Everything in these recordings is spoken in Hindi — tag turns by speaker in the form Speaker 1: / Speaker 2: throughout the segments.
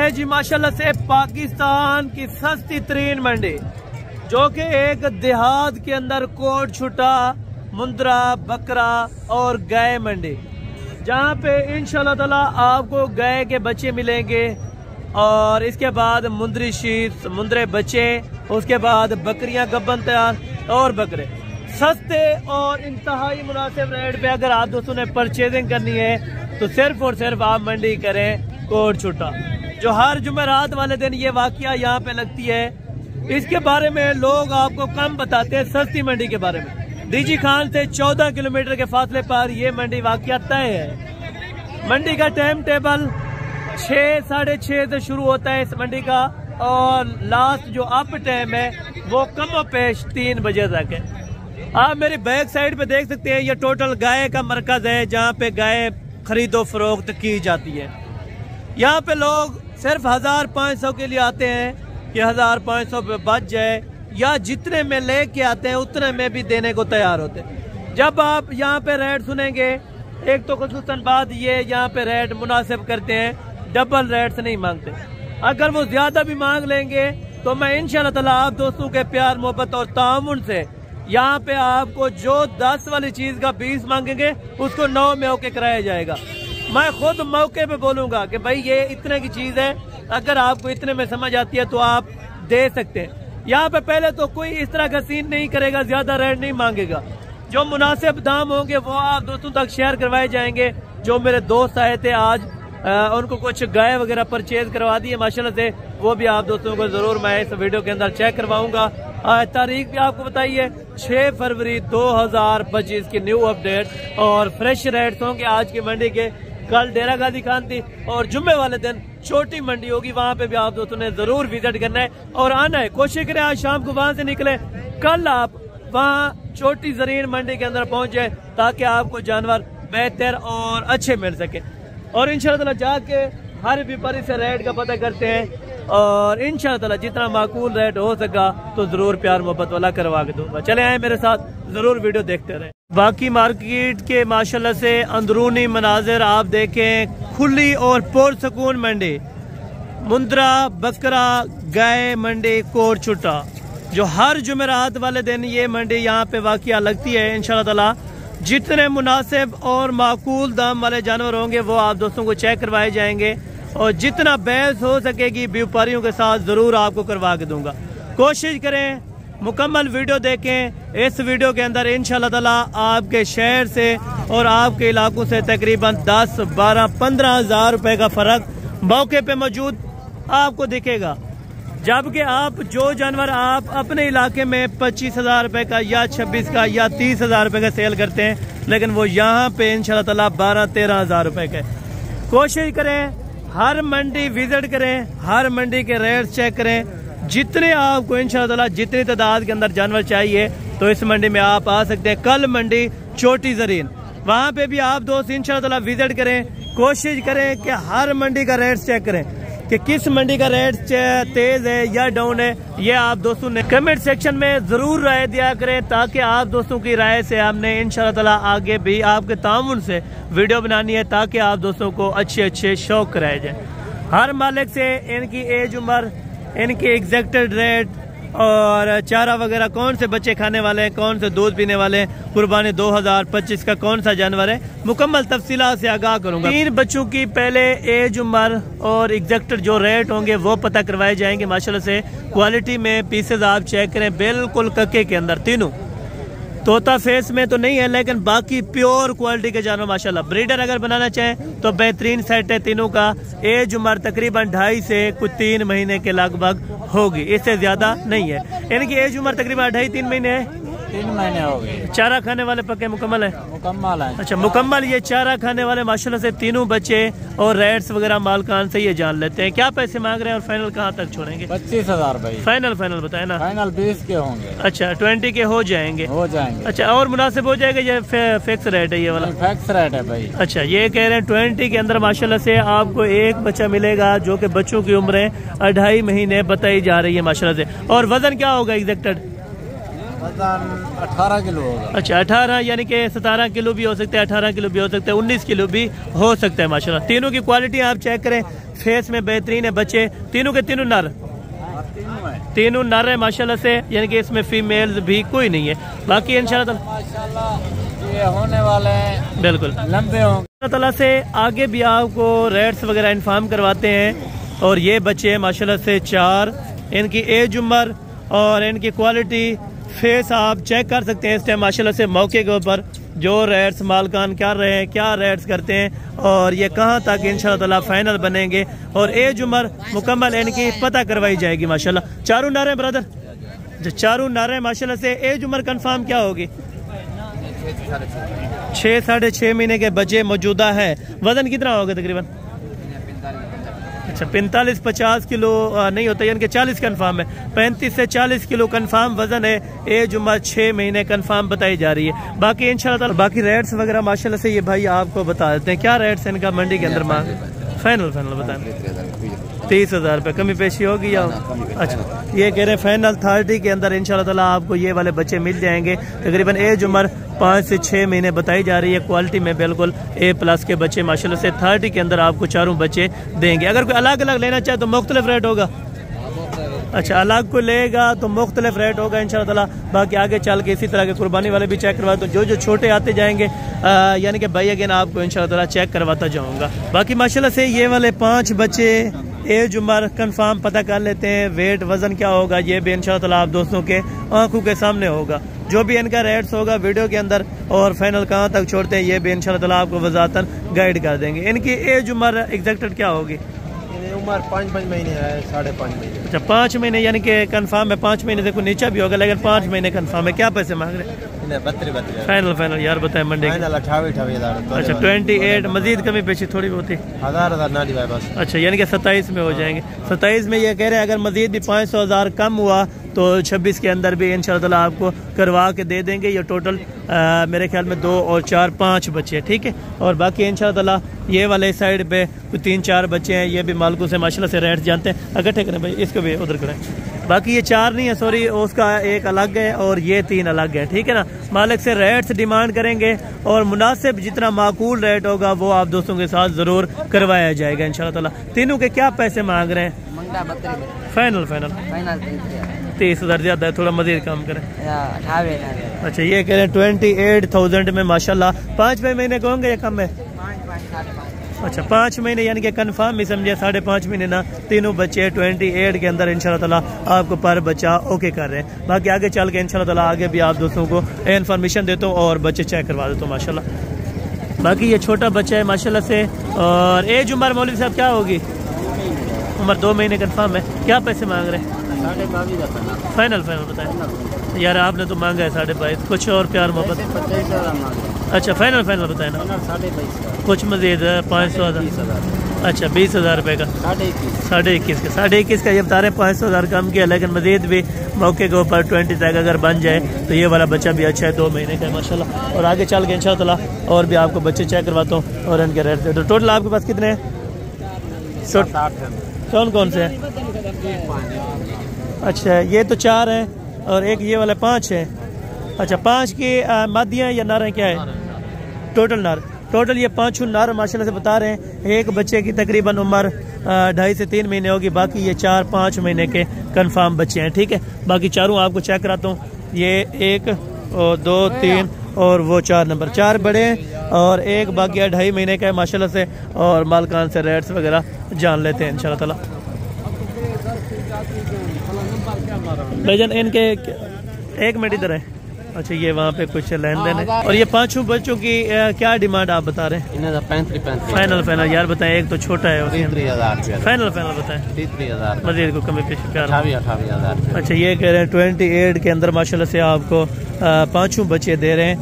Speaker 1: है जी माशाल्लाह से पाकिस्तान की सस्ती तरीन मंडी, जो कि एक देहात के अंदर कोट छुटा, मुंद्रा, बकरा और गाय मंडी, जहाँ पे इंशाल्लाह ताला आपको गाय के बच्चे मिलेंगे और इसके बाद मुंदरी शीर, मुंदरे बच्चे, उसके बाद बकरियां गब्बन तैयार और बकरे सस्ते और इंतहाई मुनासिब रेट पे। अगर आप दोस्तों ने परचेजिंग करनी है तो सिर्फ और सिर्फ आप मंडी करें कोट छुटा, जो हर जुमेरात वाले दिन ये वाकया यहाँ पे लगती है। इसके बारे में लोग आपको कम बताते हैं, सस्ती मंडी के बारे में। डीजी खान से 14 किलोमीटर के फासले पर ये मंडी वाकया तय है। मंडी का टाइम टेबल 6, 6:30 से शुरू होता है इस मंडी का, और लास्ट जो अप टाइम है वो कम पेश 3 बजे तक है। आप मेरी बैक साइड पे देख सकते हैं, ये टोटल गाय का मरकज है, जहाँ पे गाय खरीदो फरोख्त की जाती है। यहाँ पे लोग सिर्फ 1500 के लिए आते हैं कि 1500 पे बच जाए, या जितने में लेके आते हैं उतने में भी देने को तैयार होते हैं। जब आप यहाँ पे रेट सुनेंगे, एक तो खुसूसन बात ये यहाँ पे रेट मुनासिब करते हैं, डबल रेट से नहीं मांगते। अगर वो ज्यादा भी मांग लेंगे तो मैं इंशाल्लाह ताला आप दोस्तों के प्यार मोहब्बत और तामुन से यहाँ पे आपको जो 10 वाली चीज का 20 मांगेंगे उसको 9 में होके कराया जाएगा। मैं खुद मौके पे बोलूंगा कि भाई ये इतने की चीज है, अगर आपको इतने में समझ आती है तो आप दे सकते हैं। यहाँ पे पहले तो कोई इस तरह का सीन नहीं करेगा, ज्यादा रेट नहीं मांगेगा। जो मुनासिब दाम होंगे वो आप दोस्तों तक शेयर करवाए जाएंगे। जो मेरे दोस्त आए थे आज, उनको कुछ गाय वगैरह परचेज करवा दी है माशाल्लाह से, वो भी आप दोस्तों को जरूर मैं इस वीडियो के अंदर चेक करवाऊंगा। तारीख भी आपको बताइए 6 फरवरी 2025 की न्यू अपडेट और फ्रेश रेट्स होंगे आज की मंडी के। कल डेरा गाजी खान थी और जुम्मे वाले दिन छोटी मंडी होगी, वहाँ पे भी आप दोस्तों ने जरूर विजिट करना है और आना है। कोशिश करें आज शाम को वहाँ से निकले, कल आप वहाँ छोटी जरीन मंडी के अंदर पहुँच जाए ताकि आपको जानवर बेहतर और अच्छे मिल सके। और इंशाल्लाह जाके हर व्यापारी से रेट का पता करते हैं और इंशाल्लाह जितना माकूल रेट हो सका तो जरूर प्यार मोहब्बत वाला करवा के दूंगा। चले आए मेरे साथ, जरूर वीडियो देखते रहे। बाकी मार्केट के माशाल्लाह से अंदरूनी मनाजिर आप देखें, खुली और पुरसुकून मंडी, मुंद्रा, बकरा, गाय मंडी कोट छुटा, जो हर जुमेरात वाले दिन ये मंडी यहाँ पे वाकया लगती है। इंशाल्लाह ताला जितने मुनासिब और माकूल दाम वाले जानवर होंगे वो आप दोस्तों को चेक करवाए जाएंगे और जितना बहस हो सकेगी व्यापारियों के साथ जरूर आपको करवा के दूंगा। कोशिश करें मुकम्मल वीडियो देखें। इस वीडियो के अंदर इंशाल्लाह ताला आपके शहर से और आपके इलाकों से तकरीबन 10, 12, 15 हज़ार रुपए का फर्क मौके पे मौजूद आपको दिखेगा, जबकि आप जो जानवर आप अपने इलाके में 25,000 रुपए का या 26 का या 30,000 रुपए का सेल करते हैं, लेकिन वो यहाँ पे इंशाल्लाह ताला 12-13 हज़ार रुपए का। कोशिश करें हर मंडी विजिट करें, हर मंडी के रेट चेक करें। जितने आपको इंशाल्लाह ताला जितनी तादाद के अंदर जानवर चाहिए तो इस मंडी में आप आ सकते हैं। कल मंडी छोटी जरीन, वहाँ पे भी आप दोस्त इंशाल्लाह ताला विजिट करें। कोशिश करें कि हर मंडी का रेट चेक करें कि किस मंडी का रेट तेज है या डाउन है। ये आप दोस्तों ने कमेंट सेक्शन में जरूर राय दिया करें, ताकि आप दोस्तों की राय से हमने इंशाल्लाह ताला आगे भी आपके तामुन से वीडियो बनानी है, ताकि आप दोस्तों को अच्छे शौक कराए जाए। हर मालिक से इनकी एज, उम्र, इनके एग्जैक्टेड रेट और चारा वगैरह, कौन से बच्चे खाने वाले हैं, कौन से दूध पीने वाले हैं, कुर्बानी 2025 का कौन सा जानवर है, मुकम्मल तफसीलात से आगाह करूंगा। 3 बच्चों की पहले एज, उम्र और एग्जैक्टेड जो रेट होंगे वो पता करवाए जाएंगे माशाल्लाह से। क्वालिटी में पीसेज आप चेक करें, बिल्कुल कक्के के अंदर, तीनों तोता फेस में तो नहीं है, लेकिन बाकी प्योर क्वालिटी के जानवर माशाल्लाह। ब्रीडर अगर बनाना चाहें तो बेहतरीन सेट है तीनों का। एज उम्र तकरीबन 2.5 से कुछ 3 महीने के लगभग होगी, इससे ज्यादा नहीं है। इनकी एज उम्र तकरीबन 2.5-3 महीने है।
Speaker 2: 3 महीने हो गए।
Speaker 1: चारा खाने वाले पक्के मुकम्मल है?
Speaker 2: मुकम्मल है।
Speaker 1: अच्छा, मुकम्मल ये चारा खाने वाले माशाल्लाह से तीनों बच्चे और रेट्स वगैरह मालकान से ये जान लेते हैं। क्या पैसे मांग रहे हैं और फाइनल कहाँ तक छोड़ेंगे?
Speaker 2: 25,000 भाई।
Speaker 1: फाइनल बताए ना?
Speaker 2: फाइनल 20 के होंगे।
Speaker 1: अच्छा, 20 के हो जाएंगे?
Speaker 2: हो जाएंगे।
Speaker 1: अच्छा, और मुनासिब हो जाएगा? ये फिक्स रेट है ये वाला?
Speaker 2: फिक्स रेट है भाई।
Speaker 1: अच्छा, ये कह रहे हैं 20 के अंदर माशाल्लाह से आपको एक बच्चा मिलेगा, जो कि बच्चों की उम्र 2.5 महीने बताई जा रही है माशाल्लाह से। और वजन क्या होगा एग्जैक्टेड?
Speaker 2: वजन 18 किलो होगा।
Speaker 1: अच्छा 18 यानी कि 17 किलो भी हो सकता है, 18 किलो भी हो सकता है, 19 किलो भी हो सकता है माशाल्लाह। तीनों की क्वालिटी आप चेक करें, फेस में बेहतरीन है बच्चे, तीनों के तीनों नर, तीनों नर है माशाल्लाह से, यानी कि इसमें फीमेल भी कोई नहीं है। बाकी इंशाल्लाह
Speaker 2: माशाल्लाह ये होने वाले हैं
Speaker 1: बिल्कुल
Speaker 2: लंबे होंगे।
Speaker 1: अल्लाह ताला से आगे भी आपको रेट्स वगैरह इन्फॉर्म करवाते हैं। और ये बच्चे माशाल्लाह से 4, इनकी एज उम्र और इनकी क्वालिटी फेस आप चेक कर सकते हैं इस टाइम माशाल्लाह से मौके के ऊपर जो रेट्स मालकान कर रहे हैं, क्या रेट्स करते हैं और ये कहाँ तक इंशाल्लाह ताला फाइनल बनेंगे और एज उम्र मुकम्मल इनकी पता करवाई जाएगी माशाल्लाह। चारों नारे हैं ब्रदर, जो चारों नारे हैं माशाल्लाह से। एज उम्र कंफर्म क्या होगी? 6 साढ़े 6 महीने के बच्चे मौजूदा है। वजन कितना होगा तकरीबन? अच्छा 45-50 किलो नहीं होता, यानी कि 40 कन्फर्म है। 35 से 40 किलो कन्फर्म वजन है। एज उम्र 6 महीने कन्फर्म बताई जा रही है। बाकी इंशाल्लाह बाकी रेट्स वगैरह माशाल्लाह से ये भाई आपको बता देते हैं। क्या रेट्स इनका मंडी के अंदर मांग? फाइनल बताएं 30,000 रुपये, कमी पेशी होगी या? अच्छा ये कह रहे हैं फाइनल 30 के अंदर इंशाल्लाह ताला आपको ये वाले बच्चे मिल जाएंगे। तकरीबन एज उम्र 5 से 6 महीने बताई जा रही है। क्वालिटी में बिल्कुल A+ के बच्चे माशाल्लाह से 30 के अंदर आपको चारों बच्चे देंगे। अगर कोई अलग अलग लेना चाहे तो मुख्तलिफ रेट होगा। अच्छा अलग को लेगा तो मुख्तलिफ रेट होगा इंशाल्लाह ताला। बाकी आगे चल के इसी तरह के कुर्बानी वाले भी चेक करवा, तो जो छोटे आते जाएंगे यानी कि भाई अगेन आपको इंशाल्लाह ताला चेक करवाता जाऊंगा। बाकी माशाल्लाह से ये वाले 5 बच्चे एज उम्र कंफर्म पता कर लेते हैं। वेट वजन क्या होगा ये भी इंशाल्लाह ताला आप दोस्तों के आंखों के सामने होगा। जो भी इनका रेट्स होगा वीडियो के अंदर और फाइनल कहाँ तक छोड़ते हैं ये भी इंशाल्लाह ताला आपको वजातन गाइड कर देंगे। इनकी एज उम्र एग्जैक्टेड क्या होगी?
Speaker 2: उम्र 5 महीने है, 5.5 महीने।
Speaker 1: अच्छा 5 महीने यानी कि कंफर्म है। 5 महीने से कोई नीचा भी होगा लेकिन 5 महीने कंफर्म है। क्या पैसे मांग रहे हैं?
Speaker 2: 32
Speaker 1: फाइनल यार बताएं मंडे।
Speaker 2: 28,000।
Speaker 1: अच्छा 28 मजीद कमी पेशी थोड़ी बहुत ही
Speaker 2: 1000 ना दिवाए बस।
Speaker 1: अच्छा यानी कि 27 में हो जाएंगे। 27 में ये कह रहे हैं अगर मजीद भी 500,000 कम हुआ तो 26 के अंदर भी इंशाल्लाह ताला आपको करवा के दे देंगे। ये टोटल मेरे ख्याल में 2 और 4 5 बच्चे, ठीक है। और बाकी इंशाल्लाह ताला ये वाले साइड पे कुछ 3-4 बच्चे हैं, ये भी मालिकों से माशाल्लाह से रेट जानते हैं। इकट्ठे करें भाई, इसको भी उधर करें। बाकी ये 4 नहीं है, सॉरी उसका एक अलग है और ये 3 अलग है, ठीक है ना। मालिक से रेट्स डिमांड करेंगे और मुनासिब जितना माकूल रेट होगा वो आप दोस्तों के साथ जरूर करवाया जाएगा इंशाल्लाह ताला। तीनों के क्या पैसे मांग रहे हैं? फाइनल 30,000 ज्यादा है, थोड़ा मजीद कम करें। अच्छा ये कह रहे हैं 28,000 में माशाल्लाह। 5 महीने के होंगे या कम है? अच्छा 5 महीने यानी कि कंफर्म ही समझे, 5.5 महीने ना। तीनों बच्चे 28 के अंदर इंशाल्लाह ताला आपको पर बच्चा ओके कर रहे हैं। बाकी आगे चल के इंशाल्लाह ताला आगे भी आप दोस्तों को इन्फॉर्मेशन देता हूँ और बच्चे चेक करवा देता हूँ माशाल्लाह। बाकी ये छोटा बच्चा है माशाल्लाह से। और एज उम्र मौलवी साहब क्या होगी? उम्र 2 महीने कंफर्म है। क्या पैसे मांग रहे हैं? फाइनल बताएं यार, आपने तो मांगा है 22.5, कुछ और प्यार मोहब्बत। अच्छा फाइनल बताए ना, कुछ मजीद 500,000। अच्छा 20,000 रुपये का 21.5 का ये बता रहे हैं। 500,000 कम किया लेकिन मजीद भी मौके के ऊपर 20 तक अगर बन जाए तो ये वाला बच्चा भी अच्छा है, 2 महीने का है माशाल्लाह। और आगे चल के इंशाल्लाह और भी आपको बच्चे चेक करवाता हूँ और इनके रेट दे। तो टोटल आपके पास कितने हैं? 7-8 कौन से हैं? अच्छा ये तो 4 हैं और एक ये वाला 5 है। अच्छा 5 की मादियाँ या नर हैं, क्या है? टोटल नर। टोटल ये 5 नर माशाल्लाह से बता रहे हैं। एक बच्चे की तकरीबन उम्र 2.5 से 3 महीने होगी। बाकी ये 4-5 महीने के कंफर्म बच्चे हैं, ठीक है। बाकी चारों आपको चेक कराता हूँ। ये 1 और 2 3 और वो 4 नंबर, 4 बड़े हैं और एक बाकी 2.5 महीने का है माशाल्लाह से। और मालकान से रेट्स वगैरह जान लेते हैं इंशाल्लाह ताला। भाईजान इनके 1 मिनट इधर है। अच्छा ये वहाँ पे कुछ लेन देन है। और ये 5 बच्चों की क्या डिमांड आप बता रहे हैं? 35 फाइनल यार बताएं। एक तो छोटा है,
Speaker 2: 30,000
Speaker 1: फाइनल बताएं।
Speaker 2: 30,000
Speaker 1: मजीद को कमी पेश प्यार।
Speaker 2: 28,000।
Speaker 1: अच्छा ये कह रहे हैं 28 के अंदर माशाल्लाह से आपको 5 बच्चे दे रहे हैं।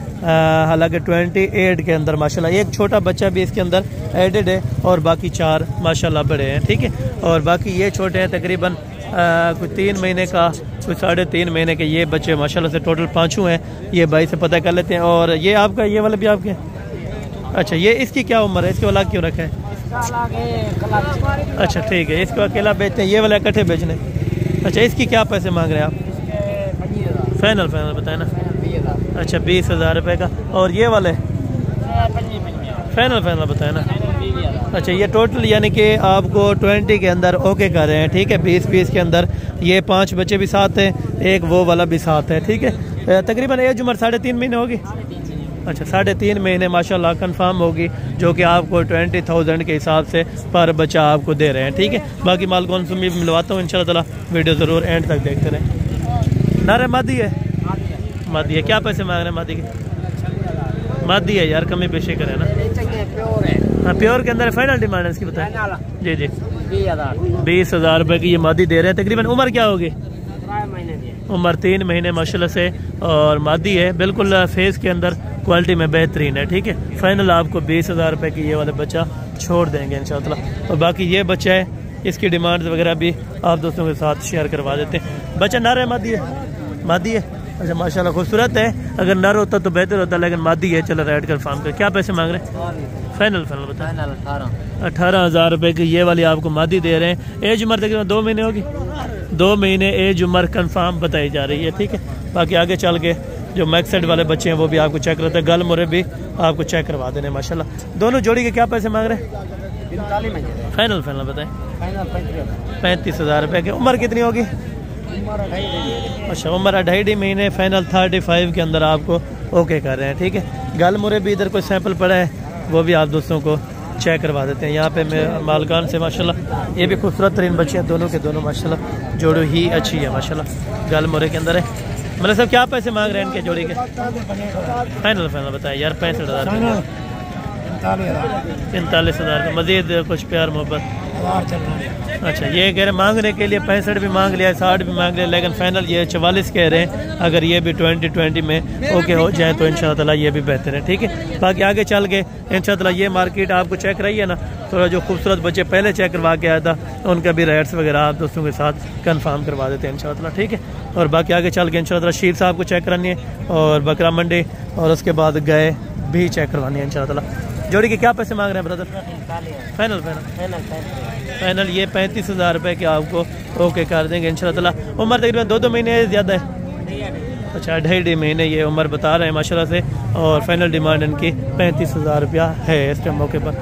Speaker 1: हालांकि 28 के अंदर माशाल्लाह एक छोटा बच्चा भी इसके अंदर एडेड है और बाकी 4 माशाल्लाह बड़े हैं, ठीक है। और बाकी ये छोटे हैं तकरीबन कुछ 3 महीने का, कुछ 3.5 महीने के ये बच्चे माशाल्लाह से। टोटल 5 हैं। ये भाई से पता कर लेते हैं। और ये आपका ये वाला भी आपके? अच्छा ये इसकी क्या उम्र है? इसको अलग क्यों रखा है? अच्छा ठीक है, इसको अकेला बेचते हैं, ये वाला इकट्ठे बेचने। अच्छा इसकी क्या पैसे मांग रहे हैं आप? फाइनल फाइनल बताए ना। अच्छा 20,000 रुपये का। और ये वाले फाइनल फाइनल बताए ना। अच्छा ये टोटल यानी कि आपको 20 के अंदर ओके कर रहे हैं, ठीक है। 20 के अंदर ये 5 बच्चे भी साथ हैं, एक वो वाला भी साथ है, ठीक है। तकरीबन एज उम्र 3.5 महीने होगी। अच्छा 3.5 महीने माशाल्लाह कंफर्म होगी, जो कि आपको 20,000 के हिसाब से पर बच्चा आपको दे रहे हैं, ठीक है। बाकी माल कौन सी मिलवाता हूँ इंशाल्लाह ताला, वीडियो ज़रूर एंड तक देखते रहें। नारे मादी है, मादी है। क्या पैसे मांग रहे हैं मादी के? मादी है यार, कमी पेशी करें ना। हाँ प्योर के अंदर फाइनल डिमांड है इसकी बताएं। जी जी 20,000 रुपये की ये मादी दे रहे हैं। तकरीबन उम्र क्या होगी? उम्र 3 महीने माशाल्लाह से, और मादी है, बिल्कुल फेस के अंदर क्वालिटी में बेहतरीन है, ठीक है। फाइनल आपको 20,000 रुपये की ये वाला बच्चा छोड़ देंगे इंशाल्लाह। और बाकी ये बच्चा है, इसकी डिमांड वगैरह भी आप दोस्तों के साथ शेयर करवा देते हैं। बच्चा नर है मादी है? मादी है। अच्छा माशाल्लाह खूबसूरत है, अगर नर होता तो बेहतर होता, लेकिन मादी है। चलो रेड कंफर्म कर। क्या पैसे मांग रहे हैं? फाइनल फाइनल बताए। 18,000 रुपये की ये वाली आपको मादी दे रहे हैं। एज उम्र तकरीबन 2 महीने होगी, 2 महीने एज उम्र कंफर्म बताई जा रही है, ठीक है। बाकी आगे चल के जो मैक्सेड वाले बच्चे हैं वो भी आपको चेक करते हैं, गल मुरे भी आपको चेक करवा देने माशाल्लाह। दोनों जोड़ी के क्या पैसे मांग रहे हैं? फाइनल फाइनल बताएं। 35,000 रुपये की। उम्र कितनी होगी? अच्छा उम्र 2.5 महीने। फाइनल 35 के अंदर आपको ओके कर रहे हैं, ठीक है। गल मुरे भी इधर कोई सैंपल पड़ा है, वो भी आप दोस्तों को चेक करवा देते हैं। यहाँ पे मालकान से माशाल्लाह ये भी खूबसूरत तरीन बच्चे हैं, दोनों के दोनों माशाल्लाह जोड़ी ही अच्छी है माशाल्लाह, गल मुरे के अंदर है। मतलब सब क्या पैसे मांग रहे हैं इनके जोड़ी के? फाइनल फाइनल बताएं यार। 65,000 45,000 का। मजीद कुछ प्यार मोहब्बत? अच्छा ये कह रहे मांगने के लिए 65 भी मांग लिया, 60 भी मांग लिया, लेकिन फाइनल ये 44 कह रहे हैं। अगर ये भी 2020 में ओके हो जाए तो इंशाल्लाह ताला ये भी बेहतर है, ठीक है। बाकी आगे चल के इंशाल्लाह ताला ये मार्केट आपको चेक रही है ना, थोड़ा जो खूबसूरत बच्चे पहले चेक करवा के आया था उनका भी रेट्स वगैरह आप दोस्तों के साथ कंफर्म करवा देते हैं इंशाल्लाह ताला, ठीक है। और बाकी आगे चल के इंशाल्लाह ताला शीप साहब को चेक करानी है, और बकरा मंडी, और उसके बाद गाय भी चेक करवानी है इंशाल्लाह ताला। जोड़ी के क्या पैसे मांग रहे हैं ब्रदर? फाइनल फाइनल ये 35,000 रुपये के आपको ओके कर देंगे इंशाल्लाह ताला। उम्र तकरीबन 2 महीने ज़्यादा है। अच्छा 2.5 महीने ये उम्र बता रहे हैं माशाल्लाह से, और फाइनल डिमांड इनकी 35,000 रुपया है इस टाइम मौके पर।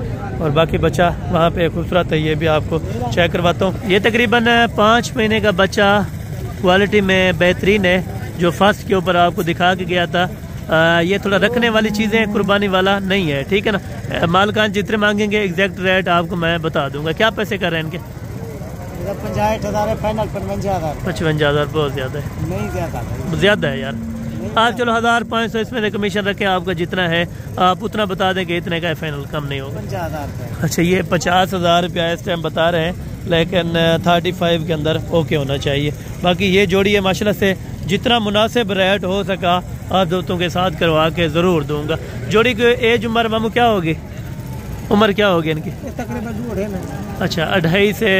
Speaker 1: और बाकी बच्चा वहाँ पे खूबसूरत है, ये भी आपको चेक करवाता हूँ। ये तकरीबन 5 महीने का बच्चा क्वालिटी में बेहतरीन है, जो फर्स्ट के ऊपर आपको दिखा के गया था। ये थोड़ा रखने वाली चीज़ें, कुर्बानी वाला नहीं है, ठीक है ना। मालकान जितने मांगेंगे एग्जैक्ट रेट आपको मैं बता दूंगा। क्या पैसे कर रहे हैं इनके?
Speaker 3: 65,000 है फाइनल।
Speaker 1: 55,000 बहुत ज़्यादा है।
Speaker 3: नहीं
Speaker 1: ज़्यादा है यार। आप चलो 1,500 इसमें से कमीशन रखें, आपका जितना है आप उतना बता दें कि इतने का फाइनल, कम नहीं होगा।
Speaker 3: 50,000।
Speaker 1: अच्छा ये 50,000 रुपया इस टाइम बता रहे हैं, लेकिन 35 के अंदर ओके होना चाहिए। बाकी ये जोड़ी है माशाल्लाह से, जितना मुनासिब रेट हो सका आप दोस्तों के साथ करवा के ज़रूर दूंगा। जोड़ी की एज उम्र मामू क्या होगी? उम्र क्या होगी इनकी?
Speaker 3: तकरीबन
Speaker 1: अच्छा 2.5 से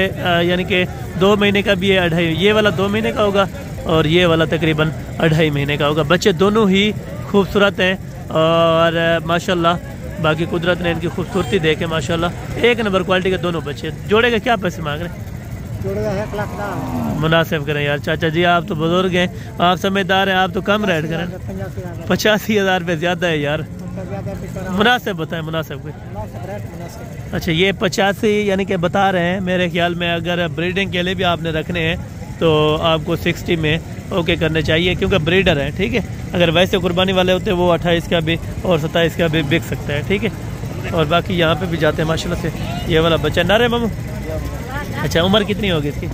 Speaker 1: यानी कि 2 महीने का भी है, 2.5। ये वाला 2 महीने का होगा और ये वाला तकरीबन 2.5 महीने का होगा। बच्चे दोनों ही खूबसूरत हैं और माशाल्लाह, बाकी कुदरत ने इनकी खूबसूरती देखे माशाल्लाह, एक नंबर क्वालिटी के दोनों बच्चे। जोड़े का क्या पैसे मांग रहे हैं? मुनासिब करें यार चाचा जी, आप तो बुजुर्ग हैं, आप समझदार हैं, आप तो कम रेट करें। 85,000 रुपये ज़्यादा है यार, मुनासिब बताएं, मुनासिब कोई। अच्छा ये 85 यानी कि बता रहे हैं, मेरे ख्याल में अगर ब्रीडिंग के लिए भी आपने रखने हैं तो आपको 60 में ओके करने चाहिए, क्योंकि ब्रीडर है, ठीक है। अगर वैसे कुर्बानी वाले होते वो 28 का भी और 27 का भी बिक सकता है, ठीक है। और बाकी यहाँ पे भी जाते हैं माशाल्लाह से। ये वाला बच्चा नर है मामू? अच्छा उम्र कितनी होगी इसकी?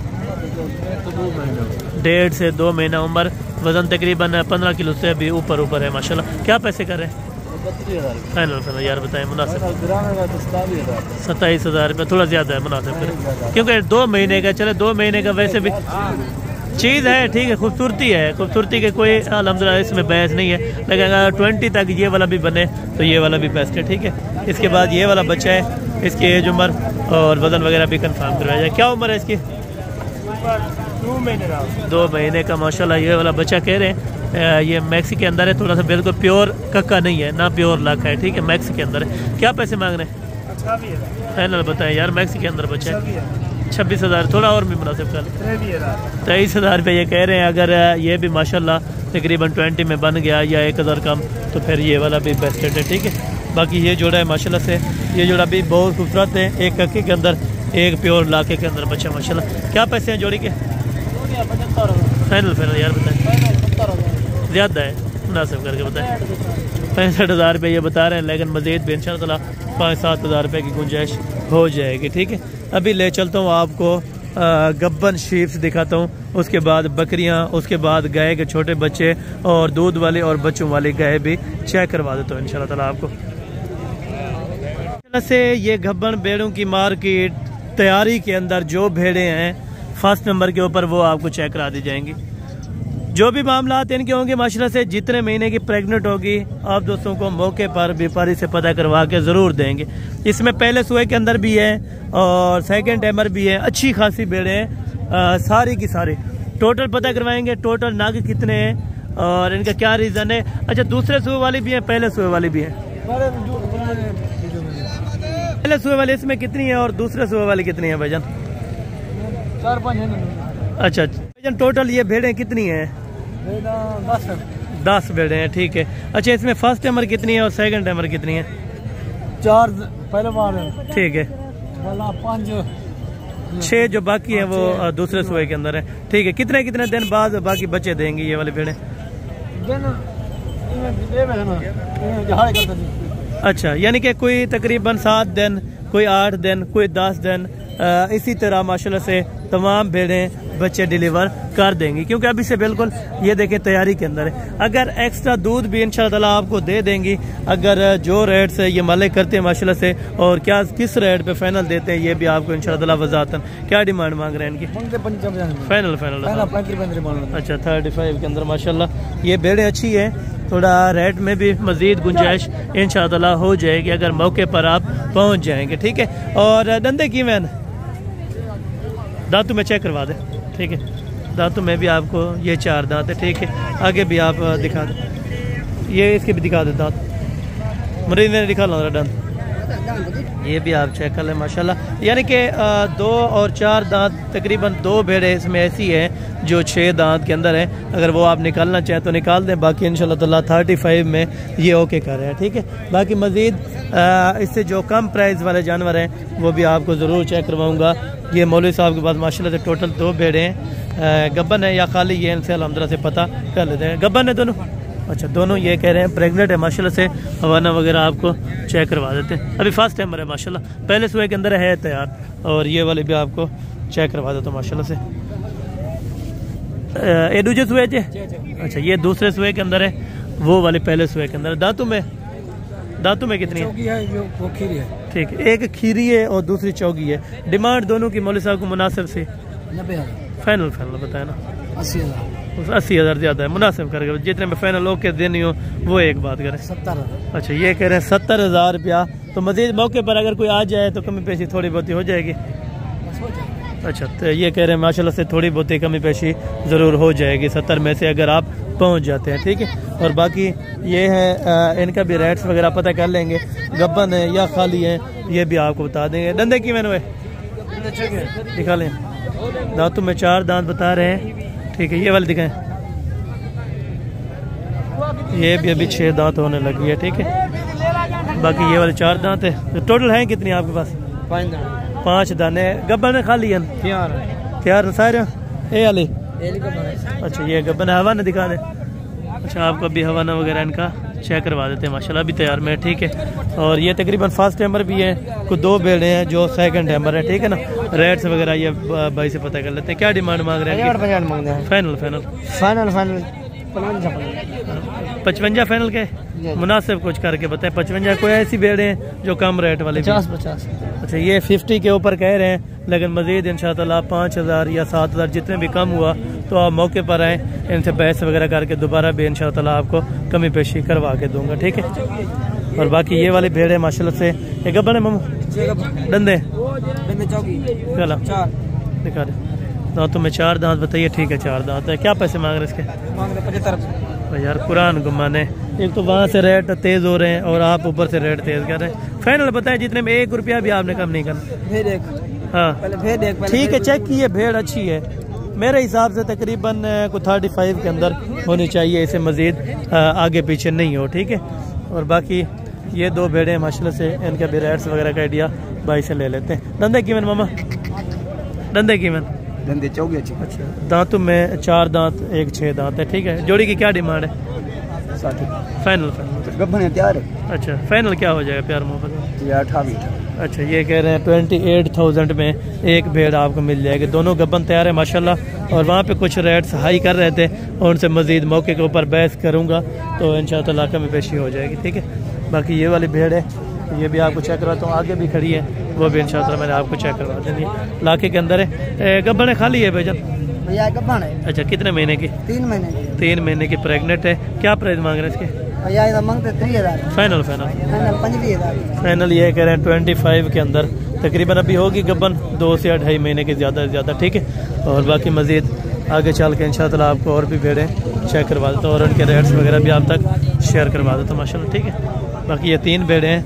Speaker 1: 1.5 से 2 महीना उम्र, वजन तकरीबन 15 किलो से भी ऊपर है माशाल्लाह। क्या पैसे कर रहे हैं? फाइनल यार बताएं मुनासिब। 27,000 रुपये थोड़ा ज़्यादा है, मुनासिब करें, क्योंकि 2 महीने का, चले 2 महीने का वैसे भी चीज़ है, ठीक है, खूबसूरती है, खूबसूरती के कोई अल्हम्दुलिल्लाह इसमें बहस नहीं है। लेकिन अगर 20 तक ये वाला भी बने तो ये वाला भी बेस्ट है, ठीक है। इसके बाद ये वाला बच्चा है, इसकी एज उम्र और वजन वगैरह भी कंफर्म करवाया जाए। क्या उम्र है इसकी? 2 महीने का माशाल्लाह। ये वाला बच्चा कह रहे हैं ये मैक्सी के अंदर है, थोड़ा सा बिल्कुल प्योर कक्का नहीं है, ना प्योर लाख है, ठीक है, मैक्सी के अंदर है। क्या पैसे मांग रहे हैं? फाइनल बताएं यार, मैक्सी के अंदर बच्चा है। 26,000, थोड़ा और भी मुनासिब कर। 23,000 रुपये ये कह रहे हैं। अगर ये भी माशाल्लाह तकरीबन 20 में बन गया या 1000 कम, तो फिर ये वाला भी बेस्ट रेट है, ठीक है। बाकी ये जोड़ा है माशाल्लाह से, ये जोड़ा भी बहुत खूबसूरत है, एक कक्के के अंदर एक प्योर लाके के अंदर बच्चा माशाल्लाह। क्या पैसे हैं जोड़ी के? फाइनल यार बताएं, ज़्यादा है, मुनासिब करके बताएं। 65,000 रुपये ये बता रहे हैं, लेकिन मज़ीद भी इंशाअल्लाह 5-7 हज़ार रुपये की गुंजाइश हो जाएगी, ठीक है। अभी ले चलता हूँ आपको गब्बन शीप्स दिखाता हूँ, उसके बाद बकरियाँ, उसके बाद गाय के छोटे बच्चे और दूध वाले और बच्चों वाले गाय भी चेक करवा देता हूँ इंशाल्लाह ताला आपको। से ये गब्बन भेड़ों की मार्केट तैयारी के अंदर जो भेड़ें हैं फर्स्ट नंबर के ऊपर वो आपको चेक करा दी जाएंगी। जो भी मामला इनके होंगे माशाल्लाह से, जितने महीने की प्रेग्नेंट होगी आप दोस्तों को मौके पर व्यापारी से पता करवा के ज़रूर देंगे। इसमें पहले सुए के अंदर भी है और सेकंड टाइमर भी है, अच्छी खासी भेड़ें हैं सारी की सारी। टोटल पता करवाएंगे टोटल नाग कितने हैं और इनका क्या रीज़न है। अच्छा, दूसरे सुए वाली भी है, पहले सुए वाली भी है। पहले सुए वाले इसमें कितनी है और दूसरे सुए वाली कितनी है भाईजान?
Speaker 3: 4-5 है।
Speaker 1: अच्छा भाईजान, टोटल ये भेड़ें कितनी हैं? 10 भेड़ें हैं, ठीक है। अच्छा, इसमें फर्स्ट टाइमर कितनी है और सेकंड टाइमर कितनी है?
Speaker 3: 4 पहले बार है,
Speaker 1: ठीक है।
Speaker 3: 5
Speaker 1: 6 जो बाकी है वो दूसरे सुए के अंदर है, ठीक है। कितने कितने दिन बाद बाकी बच्चे देंगे ये वाले भेड़ें? अच्छा, यानी कि कोई तकरीबन 7 दिन, कोई 8 दिन, कोई 10 दिन, इसी तरह माशाल्लाह से तमाम भेड़ें बच्चे डिलीवर कर देंगी, क्योंकि अभी से बिल्कुल ये देखें तैयारी के अंदर है। अगर एक्स्ट्रा दूध भी इंशाअल्लाह आपको दे देंगी, अगर जो रेट से ये मालिक करते हैं माशाल्लाह से, और क्या किस रेट पे फाइनल देते हैं ये भी आपको इंशाअल्लाह वजातन। क्या डिमांड मांग रहे हैं इनकी? फाइनल अच्छा 35 के अंदर माशाल्लाह ये भेड़ें अच्छी है। थोड़ा रेट में भी मजीद गुंजाइश इंशाअल्लाह हो जाएगी अगर मौके पर आप पहुंच जाएंगे, ठीक है। और दंदे की मैन दांतों में चेक करवा दे, ठीक है। दांतों में भी आपको ये 4 दांत है, ठीक है। आगे भी आप दिखा दे, ये इसके भी दिखा दे दांत, मरीज ने दिखा ला दांत, ये भी आप चेक कर लें माशाल्लाह। यानी कि 2 और 4 दांत, तकरीबन 2 भेड़े इसमें ऐसी हैं जो 6 दांत के अंदर है। अगर वो आप निकालना चाहें तो निकाल दें, बाकी इंशाल्लाह ताला 35 में ये ओके कर रहे हैं, ठीक है। बाकी मजीद इससे जो कम प्राइस वाले जानवर हैं वो भी आपको ज़रूर चेक करवाऊँगा। ये मौलवी साहब के पास माशाल्लाह से टोटल 2 भेड़े हैं, गब्बन है या खाली, ये इनसे अल्हम्दुलिल्लाह से पता कर लेते हैं। गब्बन है दोनों? अच्छा, दोनों ये कह रहे हैं प्रेग्नेंट है माशाल्लाह से, हवाना वगैरह आपको चेक करवा देते हैं। अभी फर्स्ट टाइमर है माशाल्लाह, पहले सुए के अंदर है तैयार, और ये वाले भी आपको चेक करवा देता हूँ माशाल्लाह से। ये दूसरे सुए थे? अच्छा, ये दूसरे सुए के अंदर है, वो वाले पहले सुए के अंदर। दांतों में कितनी है?
Speaker 3: वो खीरी है,
Speaker 1: ठीक है। एक खीरी है और दूसरी चौगी है। डिमांड दोनों की मौलवी साहब को मुनासिब से
Speaker 3: 90,000
Speaker 1: फाइनल बताया ना।
Speaker 3: 80,000
Speaker 1: 80,000 ज़्यादा है, मुनासिब करके जितने में फाइनल ओके देनी हो वो एक बात करें।
Speaker 3: 70,000।
Speaker 1: अच्छा, ये कह रहे हैं 70,000 रुपया। तो मजीद मौके पर अगर कोई आ जाए तो कमी पेशी थोड़ी बहुत हो जाएगी। अच्छा, तो ये कह रहे हैं माशाल्लाह से थोड़ी बहुत कमी पेशी ज़रूर हो जाएगी 70 में से अगर आप पहुंच जाते हैं, ठीक है। और बाकी ये है इनका भी रेट्स वगैरह पता कर लेंगे, गब्बन है या खाली है ये भी आपको बता देंगे। दंदे की मैंने दिखा लें, दांतों में 4 दांत बता रहे हैं, ठीक है। ये वाले दिखाएं, ये भी अभी 6 दांत होने लगी है, ठीक है। बाकी ये वाले 4 दांत है। तो टोटल हैं कितनी आपके पास? 5 दाने। गब्बन खाली है तैयार सारे ए वाले? अच्छा, ये गब्बन हवाना दिखा दे। अच्छा, आपको अभी हवाना वगैरह इनका चेक करवा देते हैं माशाल्लाह, अभी तैयार में, ठीक है। और ये तकरीबन फर्स्ट टाइमर भी है, कुछ 2 भेड़े हैं जो सेकंड टाइमर है, ठीक है ना। रेट्स वगैरह ये भाई से पता कर लेते हैं। क्या डिमांड मांग रहे हैं? फाइनल 55 फाइनल के मुनासिब कुछ करके बताएं। 55 कोई ऐसी भेड़े हैं जो कम रेट वाले?
Speaker 3: 50।
Speaker 1: अच्छा, ये 50 के ऊपर कह रहे हैं, लेकिन मजीद इंशाअल्लाह 5,000 या 7,000 जितने भी कम हुआ तो आप मौके पर आएँ, इनसे बहस वगैरह करके दोबारा भी इंशाअल्लाह आपको कमी पेशी करवा के दूंगा, ठीक है। और बाकी ये वाली भेड़ है माशाल्लाह से। एक गब्बन है मामू? दंदे चला दिखा दे। दांतों में 4 दांत बताइए, ठीक है। 4 दांत है। क्या पैसे मांग रहे इसके? 75 यार, कुरान गुमाने। एक तो वहाँ से रेट तेज हो रहे हैं और आप ऊपर से रेट तेज कर रहे हैं। फाइनल बताएं, जितने में 1 रुपया भी आपने कम नहीं करना। हाँ ठीक है, चेक की है, भेड़ अच्छी है, मेरे हिसाब से तकरीबन को 35 के अंदर होनी चाहिए, इसे मज़ीद आगे पीछे नहीं हो, ठीक है। और बाकी ये दो भेड़े माशाल्लाह से, इनके भी रेट्स वगैरह का आइडिया भाई से ले लेते हैं। धंधे कीमन मामा, धंधे कीमन
Speaker 3: धंधे 24।
Speaker 1: अच्छा, दांतों में 4 दांत 1 6 दांत है, ठीक है। जोड़ी की क्या डिमांड है?
Speaker 3: 60।
Speaker 1: फाइनल फाइनल
Speaker 3: गब्बन तैयार है।
Speaker 1: अच्छा, फाइनल क्या हो जाएगा प्यार मोहब्बत?
Speaker 3: ये 28।
Speaker 1: अच्छा, ये कह रहे हैं 28,000 में एक भेड़ आपको मिल जाएगी। दोनों गब्बन तैयार है माशाल्लाह। और वहाँ पे कुछ रेट्स हाई कर रहे थे और उनसे मज़ीद मौके के ऊपर बहस करूँगा तो इंशाअल्लाह कमी पेशी हो जाएगी, ठीक है। बाकी ये वाली भेड़ है, ये भी आपको चेक करवाता हूँ, आगे भी खड़ी है, वो भी इंशाअल्लाह मैंने आपको चेक करवा देनी है। इलाके के अंदर है, गब्बन खाली है भाईजान?
Speaker 3: भैया गब्बन है।
Speaker 1: अच्छा, कितने महीने की?
Speaker 3: 3 महीने की।
Speaker 1: 3 महीने की प्रेग्नेंट है। क्या प्राइस मांग रहे हैं इसके?
Speaker 3: भैया इधर मांगते 3000।
Speaker 1: फाइनल फाइनल
Speaker 3: 25,000
Speaker 1: फाइनल ये कह रहे हैं 25 के अंदर तकरीबन अभी होगी गब्बन 2 से 2.5 महीने की, ज़्यादा से ज़्यादा, ठीक है। और बाकी मज़ीद आगे चल के इंशाअल्लाह आपको और भी भेड़ें चेक करवा देता हूँ और उनके रेट्स वगैरह भी आप तक शेयर करवा देता हूँ माशाल्लाह, ठीक है। बाकी ये 3 भेड़ें हैं।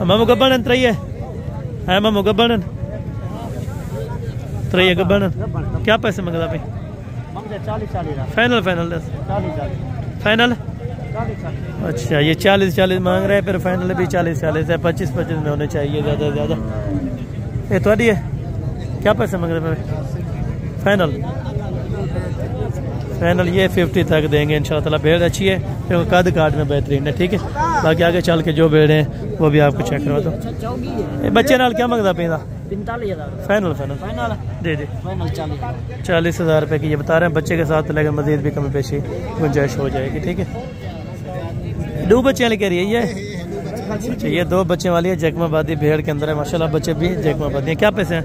Speaker 1: मामू गब्बन त्रई है मामू गब्बन त्रई है गब्बन। क्या पैसे मंगता भाई?
Speaker 3: 40
Speaker 1: फाइनल फाइनल फाइनल। अच्छा, ये 40 मांग रहे हैं, फिर फाइनल भी 40 है। 25 में होने चाहिए ज़्यादा से ज़्यादा। ये थोड़ी है, क्या पैसे मांग रहे हैं? फाइनल ये 50 तक देंगे इंशाअल्लाह। भेड़ अच्छी है क्योंकि कद काट में बेहतरीन है, ठीक है। बाकी आगे चल के जो भेड़ हैं वो भी आपको चेक करवा दो। बच्चे नाल क्या मंगता पैदा?
Speaker 3: 45,000
Speaker 1: फाइनल दे 40,000 रुपये की ये बता रहे हैं बच्चे के साथ, लेकिन मज़ीद भी कमी पेशी गुंजाइश हो जाएगी, ठीक है। 2 बच्चे वाली कह रही है ये? अच्छा, ये 2 बच्चे वाली है, जैकमाबादी भेड़ के अंदर है माशाल्लाह। बच्चे भी जैकमाबादी हैं। क्या पैसे हैं?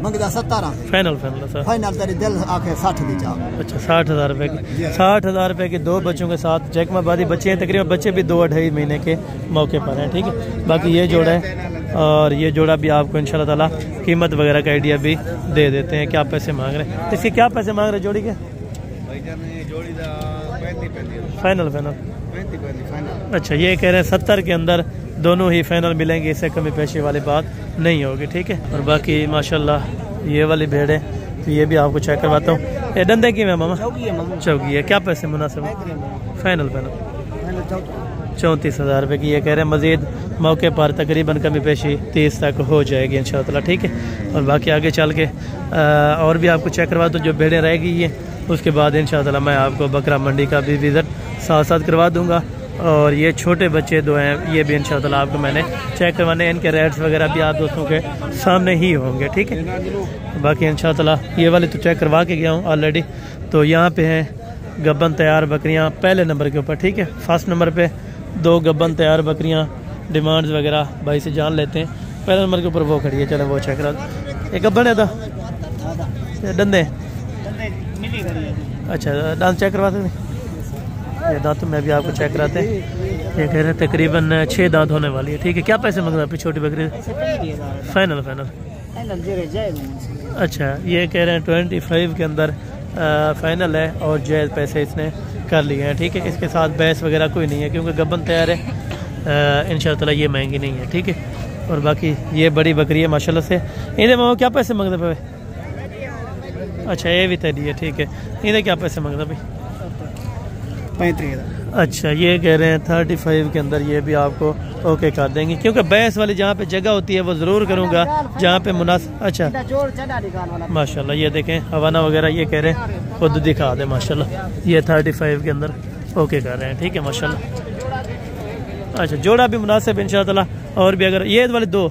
Speaker 3: मंगदा 17।
Speaker 1: फाइनल सर
Speaker 3: फाइनल तेरी दिल आके 60 दी जा।
Speaker 1: अच्छा, 60,000 रुपये की 60,000 रुपये की 2 बच्चों के साथ जैकमाबादी बच्चे हैं। तकरीबन बच्चे भी 2-2.5 महीने के मौके पर हैं, ठीक है। बाकी ये जोड़ा है और ये जोड़ा भी आपको इंशाल्लाह ताला कीमत वगैरह का आइडिया भी दे देते हैं। क्या पैसे मांग रहे हैं इसके? क्या पैसे मांग रहे हैं जोड़ी के? फाइनल अच्छा, ये कह रहे हैं 70 के अंदर दोनों ही फाइनल मिलेंगे, इससे कमी पेशी वाली बात नहीं होगी, ठीक है। और बाकी माशाल्लाह ये वाली भेड़ है तो ये भी आपको चेक करवाता हूँ। ये डंडे की मैं मामा? चौकी है। क्या पैसे मुनासिब? फाइनल 34,000 रुपये की ये कह रहे हैं। मज़ीद मौके पर तकरीबन कमी पेशी 30 तक हो जाएगी इंशाअल्लाह, ठीक है। और बाकी आगे चल के और भी आपको चेक करवा दूँ जो भेड़ें रहेगी ये, उसके बाद इंशाअल्लाह मैं आपको बकरा मंडी का भी विज़िट साथ साथ करवा दूँगा। और ये छोटे बच्चे 2 हैं, ये भी इंशाअल्लाह आपको मैंने चेक करवाने, इनके रेट्स वगैरह भी आप दोस्तों के सामने ही होंगे, ठीक है। बाकी इंशाअल्लाह ये वाले तो चेक करवा के गया हूँ ऑलरेडी। तो यहाँ पे हैं गब्बन तैयार बकरियाँ पहले नंबर के ऊपर, ठीक है। फर्स्ट नंबर पे 2 गब्बन तैयार बकरियाँ, डिमांड्स वगैरह भाई से जान लेते हैं। पहले नंबर के ऊपर वो खड़ी है, चलो वो चेक करा। एक गब्बन है था डंडे? अच्छा, दांत चेक करवाते थे? ये दांत में भी आपको चेक कराते हैं। ये कह रहे हैं तकरीबन 6 दांत होने वाली है, ठीक है। क्या पैसे मंग रहे हैं छोटी बकरी? फाइनल अच्छा, ये कह रहे हैं 25 के अंदर फाइनल है और जायज़ पैसे इसने कर लिए हैं, ठीक है। इसके साथ बहस वगैरह कोई नहीं है क्योंकि गब्बन तैयार है इंशाअल्लाह, ये महंगी नहीं है, ठीक है। और बाकी ये बड़ी बकरी है माशाल्लाह से। इन्हें मामा क्या पैसे मंगते पे? अच्छा, ये भी तैयारी है, ठीक है। इन्हें क्या पैसे मंगता भाई?
Speaker 3: 35,000।
Speaker 1: अच्छा, ये कह रहे हैं 35 के अंदर ये भी आपको ओके कर देंगे क्योंकि बहस वाली जहाँ पे जगह होती है वो ज़रूर करूँगा जहाँ पे मुनासिब। अच्छा माशाल्लाह, ये देखें हवाना वगैरह ये कह रहे हैं खुद दिखा दे माशाल्लाह। ये 35 के अंदर ओके कर रहे हैं, ठीक है माशाल्लाह। अच्छा, जोड़ा भी मुनासिब इंशाअल्लाह। और भी अगर ये वाले 2,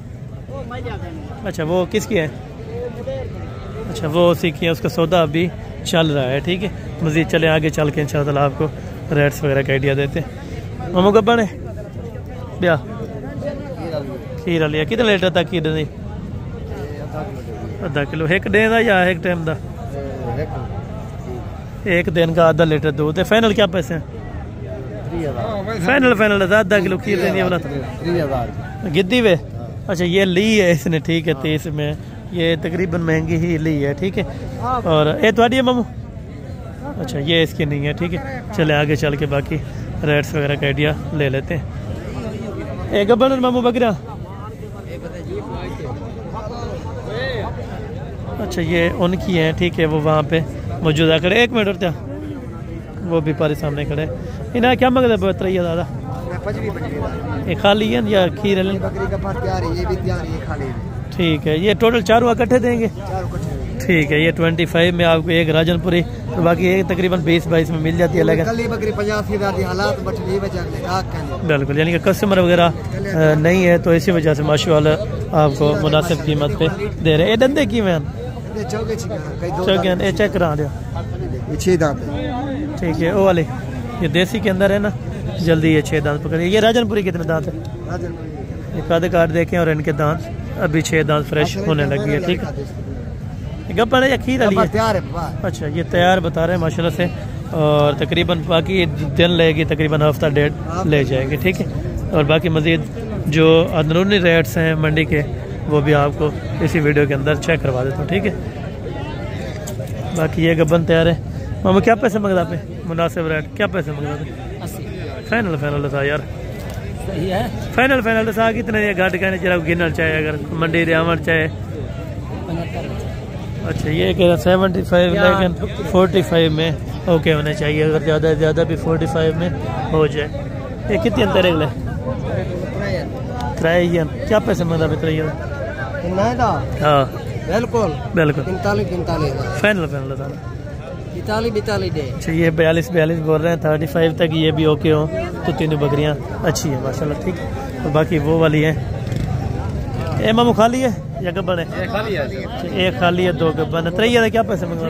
Speaker 1: अच्छा वो किसकी है? अच्छा, वो उसी की है, उसका सौदा अभी चल रहा है, ठीक है। मज़ीद चले आगे चल के इंशाअल्लाह आपको रेट्स वगैरह का आइडिया देते हैं। मामू गब्बन है ब्याह खीरा लिया कितने लीटर तक खीर दी? आधा किलो एक दिन का या एक टाइम का? एक दिन का आधा लीटर दूध है। फाइनल क्या पैसे हैं? फाइनल आधा किलो खीर देनी है बोला गिद्दी वे। अच्छा, ये ली है इसने, ठीक है। 30 में ये तकरीबन महंगी ही ली है, ठीक है। और ये थोड़ी है मामू? अच्छा, ये इसकी नहीं है, ठीक है। चले आगे चल के बाकी रेट्स वगैरह का आइडिया ले लेते हैं। एक गब्बन मामू बकरा? अच्छा, ये उनकी है, ठीक है। वो वहाँ पे मौजूदा खड़े 1 मिनट और वो भी पारे सामने खड़े इन्हें क्या मंगते बेहतर दादा ये खाली है या खीर है
Speaker 3: बकरी का पास तैयार है, ये भी तैयार है, ये खाली है।
Speaker 1: ठीक है ये टोटल 4 इकट्ठे देंगे ठीक है ये 25 में आपको एक राजनपुरी तो बाकी एक तकरीबन 20-22 में मिल जाती है लेकिन
Speaker 3: कल बकरी 50,000 हालात बटली बचा
Speaker 1: बिल्कुल यानी कि कस्टमर वगैरह नहीं है तो इसी वजह से माशाल्लाह आपको मुनासिब कीमत पे दे रहे हैं। ये धंधे की में ये चेक करा दो ठीक है वो वाले ये देसी के अंदर है ना जल्दी ये 6 दांत पकड़िए। ये राजनपुरी कितने दांत है ये कद काट देखें और इनके दांत अभी 6 दांत फ्रेश होने लगी है ठीक है गप्पा है या खीर वाली है
Speaker 3: तैयार है।
Speaker 1: अच्छा ये तैयार बता रहे हैं माशाल्लाह से और तकरीबन बाकी दिन लगेगी तकरीबन हफ्ता डेढ़ ले जाएगी ठीक है। और बाकी मज़ीद जो अंदरूनी रेट्स हैं मंडी के वो भी आपको इसी वीडियो के अंदर चेक करवा देता हूँ ठीक है। बाकी ये गब्बन तैयार है मामा क्या पैसे मंगता पे मुनासिब रेट क्या पैसे मंगता पे फाइनल दसा यार
Speaker 3: सही है
Speaker 1: फाइनल दसा कितने घट कहने जरा गिनना चाहे अगर मंडी रियावट चाहे अच्छा ये कह रहा 75 लेकिन 45 में ओके होने चाहिए अगर ज़्यादा भी 45 में हो जाए। ये कितनी अंतर है त्रयन क्या पैसे मंगता पे त्रयन हाँ बिल्कुल फाइनल दे अच्छा ये 42 बोल रहे हैं 35 तक ये भी ओके हो तो तीनों बकरियां अच्छी है माशाल्लाह ठीक और बाकी वो वाली है ए मामू खाली है या गब्बन है एक खाली है 2 गब्बन है त्रैया क्या पैसे मंगवा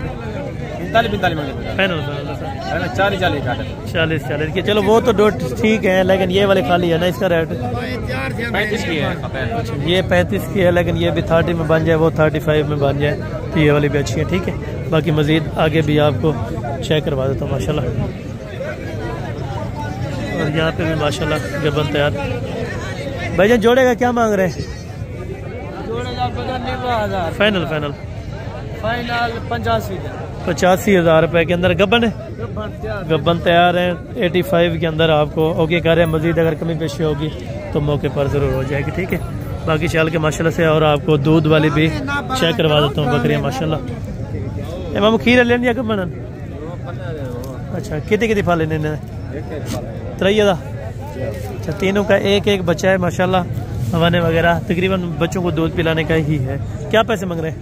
Speaker 1: 45 फाइनल 40 के चलो वो तो डोट ठीक है लेकिन ये वाले खाली है ना इसका रेट
Speaker 2: 35 की है
Speaker 1: ये 35 की है लेकिन ये भी 30 में बन जाए वो 35 में बन जाए तो ये वाली भी अच्छी है ठीक है। बाकी मज़ीद आगे भी आपको चेक करवा देता हूँ माशाल्लाह और यहाँ पे भी माशाल्लाह गबन तैयार। भाईजान जोड़े का क्या मांग रहे हैं फाइनल 85,000 रुपए के अंदर गबन है गबन तैयार है 85 के अंदर आपको ओके कर रहे हैं। मज़ीद अगर कमी पेशी होगी तो मौके पर ज़रूर हो जाएगी ठीक है। बाकी चाल के माशाल्लाह से और आपको दूध वाली भी चेक करवा देता हूँ बकरियाँ माशाल्लाह। मामू खीर लेनी या गबन अच्छा कितनी फल लेने त्रैया अच्छा तीनों का एक बच्चा है माशाल्लाह हवाने वगैरह तकरीबन बच्चों को दूध पिलाने का ही है। क्या पैसे मांग रहे हैं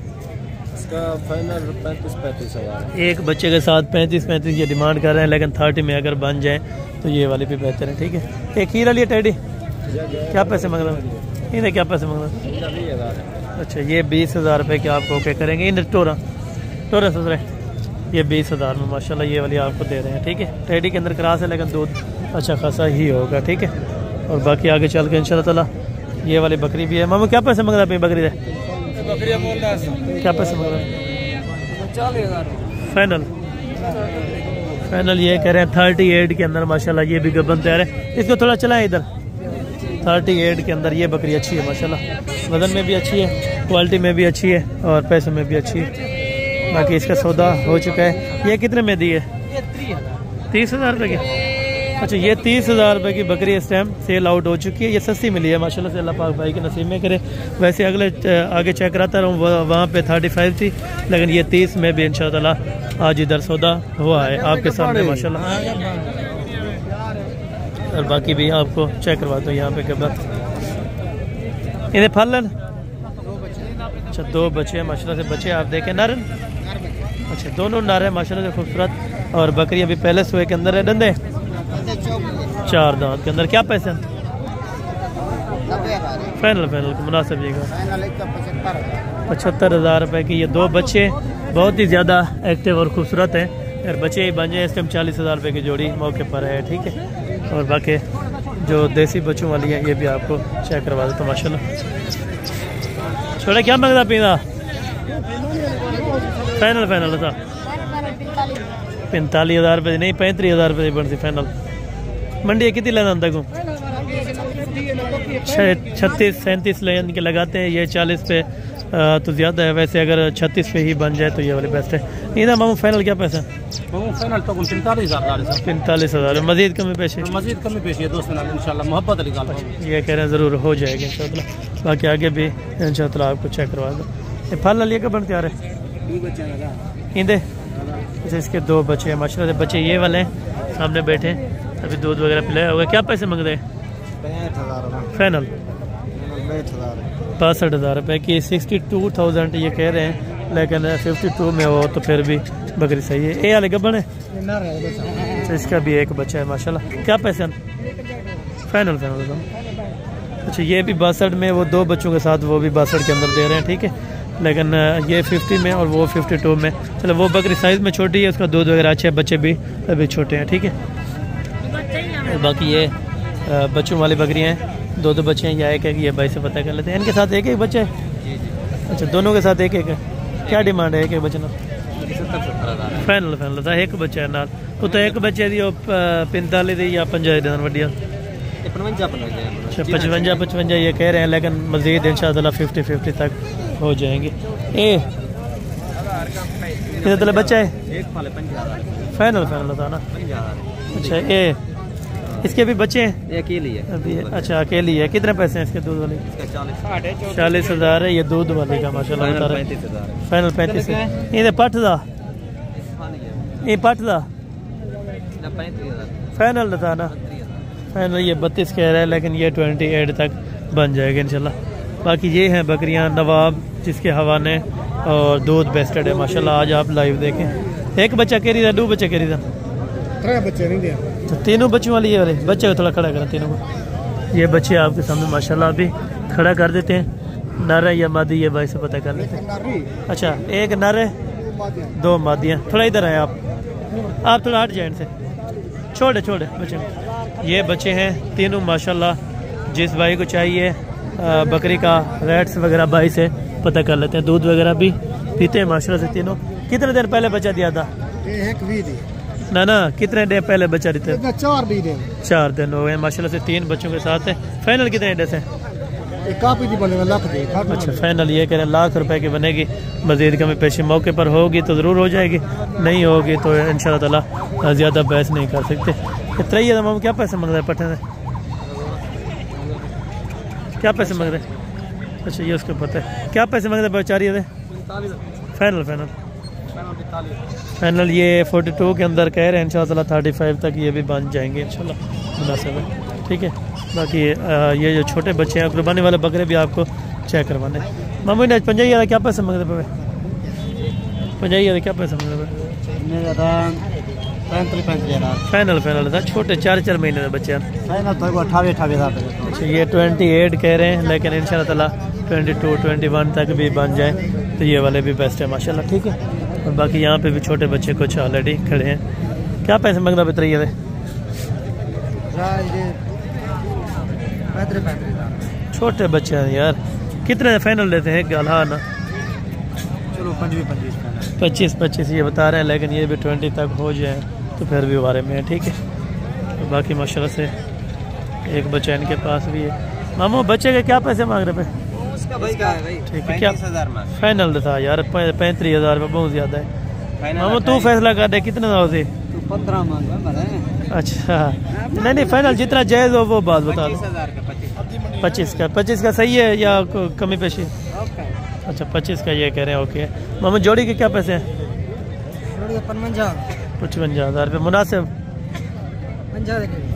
Speaker 2: इसका फाइनल 35 हज़ार
Speaker 1: एक बच्चे के साथ 35 ये डिमांड कर रहे हैं लेकिन 30 में अगर बन जाए तो ये वाली भी बेहतर है ठीक है। एक खीर वाली टेडी क्या पैसे मांग रहे हैं इन्हें क्या पैसे मांग रहे हैं अच्छा ये 20,000 रुपये के आपको ओके करेंगे इन टोरा ससुरे ये 20,000 में माशाल्लाह ये वाली आपको दे रहे हैं ठीक है। टेडी के अंदर क्रास है लेकिन दूध अच्छा खासा ही होगा ठीक है। और बाकी आगे चल के इंशाल्लाह ताला ये वाली बकरी भी है। मामू क्या पैसे मांग रहे हैं बकरी दे क्या पैसे मांग रहे हैं 40,000 फाइनल ये कह रहे हैं 38 के अंदर माशाल्लाह ये भी गबन तैयार है। इसको थोड़ा चलाएं इधर 38 के अंदर ये बकरी अच्छी है माशाल्लाह वजन में भी अच्छी है क्वालिटी में भी अच्छी है और पैसे में भी अच्छी है। बाकी इसका सौदा हो चुका है। ये कितने में दी है 30,000 रुपये की अच्छा ये 30,000 रुपये की बकरी इस टाइम सेल आउट हो चुकी है। ये सस्ती मिली है माशाल्लाह से अल्लाह पाक भाई के नसीब में करे। वैसे अगले आगे चेक कराता रहूँ वहाँ पे 35 थी लेकिन ये 30 में भी इंशाल्लाह आज इधर सौदा हुआ है आपके सामने माशाल्लाह। और बाकी भी आपको चेक करवाता हूँ यहाँ पे कबर इन्हें फल अच्छा 2 बच्चे हैं माशाल्लाह से बच्चे आप देखें नर अच्छा दोनों नर है माशाल्लाह से खूबसूरत और बकरी अभी पहले सुबह के अंदर है डंडे 4 दांत के अंदर। क्या पैसे फाइनल मुनासिब जगह 75,000 रुपये की ये 2 बच्चे बहुत ही ज़्यादा एक्टिव और खूबसूरत हैं और बच्चे ही बन जाए इस टाइम 40,000 रुपये की जोड़ी मौके पर है ठीक है। और बाकी जो देसी बच्चों वाली है ये भी आपको चेक करवा देता हूँ माशाल्लाह। छोटा क्या मांगता पीना फाइनल था 45,000 रुपये नहीं 35,000 रुपये बनती फाइनल। मंडी कितनी लेना तक 36-37 लेन के लगाते हैं ये 40 पे तो ज़्यादा है। वैसे अगर 36 पे ही बन जाए तो ये वाली बेस्ट है। नहीं ना मामू फाइनल क्या पैसा
Speaker 2: फाइनल तो
Speaker 1: 45,000 मज़ीद कमी पेशी
Speaker 2: इंशाल्लाह मोहब्बत
Speaker 1: ये कह रहे हैं ज़रूर हो जाएगी इंशाल्लाह। बाकी आगे भी इंशाल्लाह आपको चेक करवा दो। ये फल लिए कब तैयार है इंदे अच्छा इसके 2 बच्चे हैं माशाल्लाह से। बच्चे ये वाले हैं सामने बैठे हैं, अभी दूध वगैरह पिलाया होगा। क्या पैसे मांग रहे हैं?
Speaker 3: 65,000
Speaker 1: फाइनल
Speaker 3: 65,000
Speaker 1: रुपये की। 62,000 ये कह रहे हैं, लेकिन 52 में हो तो फिर भी बकरी सही है। ये वाले गब्बन है, तो इसका भी एक बच्चा है माशाल्लाह। क्या पैसे? फाइनल अच्छा ये भी 62 में, वो 2 बच्चों के साथ वो भी 62 के अंदर दे रहे हैं, ठीक है। लेकिन ये 50 में और वो 52 में। चलो वो बकरी साइज़ में छोटी है, उसका दूध वगैरह अच्छा है, बच्चे भी अभी छोटे हैं, ठीक है। बाकी ये बच्चों वाली बकरियाँ हैं, 2 बच्चे हैं या एक ये भाई से पता कर लेते हैं। इनके साथ एक बच्चा है? अच्छा दोनों के साथ एक है। क्या डिमांड है एक बच्चे ना? फाइनल था एक बच्चा है नाल, वो तो एक बच्चे दी 45 दी या 50 दिन वड्डिया। अच्छा 55 ये कह रहे हैं, लेकिन मज़ीद इंशाअल्लाह 50 तक हो जाएंगे। कितने बच्चा है? फाइनल था ना। अच्छा ये इसके भी बच्चे हैं? अकेली है अभी। अच्छा अकेली है। कितने पैसे हैं इसके दूध वाले? 40,000 है ये दूध वाले का माशाल्लाह बता रहे हैं। फाइनल 35 है। ये पट दा फाइनल था ना। फाइनल ये 32 कह रहा है, लेकिन ये 28 तक बन जाएगा इंशाल्लाह। बाकी ये हैं बकरियां नवाब, जिसके हवाने और दूध बेस्टेड है माशाल्लाह। आज आप लाइव देखें। एक बच्चा कह रही था, 2 बच्चे कह रही था?
Speaker 3: 3 बच्चे नहीं दिया,
Speaker 1: तो 3 बच्चों वाली ये वाले बच्चे को थोड़ा खड़ा करें तीनों को। ये बच्चे आपके सामने माशाल्लाह अभी खड़ा कर देते हैं। नर है या मादी, ये भाई से पता कर लेते हैं। अच्छा एक नर है, 2 मादियाँ। थोड़ा इधर आए आप थोड़ा हट जाए इनसे, छोटे बच्चे। ये बच्चे हैं तीनों माशाल्लाह। जिस भाई को चाहिए बकरी का रेट्स वगैरह भाई से पता कर लेते हैं। दूध वगैरह भी पीते हैं माशाल्लाह से तीनों। कितने दिन पहले बच्चा दिया था? ना कितने दिन पहले बच्चा देते? 4 दिन हो गए माशाल्लाह से। 3 बच्चों के साथ है। फाइनल कितने डेस है? अच्छा फाइनल ये कह रहे हैं ₹1,00,000 की बनेगी। मजीद कमी पेशी मौके पर होगी तो ज़रूर हो जाएगी, नहीं होगी तो इंशाअल्लाह ताला ज़्यादा बहस नहीं कर सकते। इतना मामू क्या पैसे मांग रहे हैं पट्टे से? क्या पैसे मांग रहे हैं? अच्छा ये उसको पता है। क्या पैसे मांग रहे हैं बेचारी? फाइनल ये 42 के अंदर कह रहे हैं। इंशाअल्लाह 35 तक ये भी बन जाएंगे इंशाअल्लाह, मुनासिब है, ठीक है। बाकी ये जो छोटे बच्चे हैं कुर्बानी वाले बकरे भी आपको चेक करवाने। मामू ने 50,000 क्या पैसे मांग रहे पे? 50,000 क्या पैसे मांग रहे? फाइनल था। छोटे 4 महीने के बच्चे हैं। अच्छा ये 28 कह रहे हैं, लेकिन इंशाअल्लाह ताला 22 21 तक भी बन जाए तो ये वाले भी बेस्ट है माशाल्लाह, ठीक है। और बाकी यहाँ पे भी छोटे बच्चे कुछ ऑलरेडी खड़े हैं। क्या पैसे मांग रहा बेहतर? ये छोटे बच्चे हैं यार। कितने फाइनल लेते हैं? गाला ना
Speaker 3: चलो
Speaker 1: 25 ये बता रहे हैं, लेकिन ये भी 20 तक हो जाए तो फिर भी बारे में है, ठीक है। तो बाकी माशाल्लाह से एक बच्चा इनके पास भी है। मामू बच्चे के क्या पैसे मांग रहे पे? ठीक है। क्या फाइनल था यार? 35,000 रुपये बहुत ज़्यादा है। मामू तू फैसला कर दे कितने का होते?
Speaker 3: 15 मांग।
Speaker 1: अच्छा नहीं फाइनल जितना जायज़ हो वो बात बता दो। 25 का सही है या कमी पेशी? अच्छा 25 का ये कह रहे हैं, ओके। मामू जोड़ी के क्या पैसे हैं? 55,000 रुपये मुनासिब।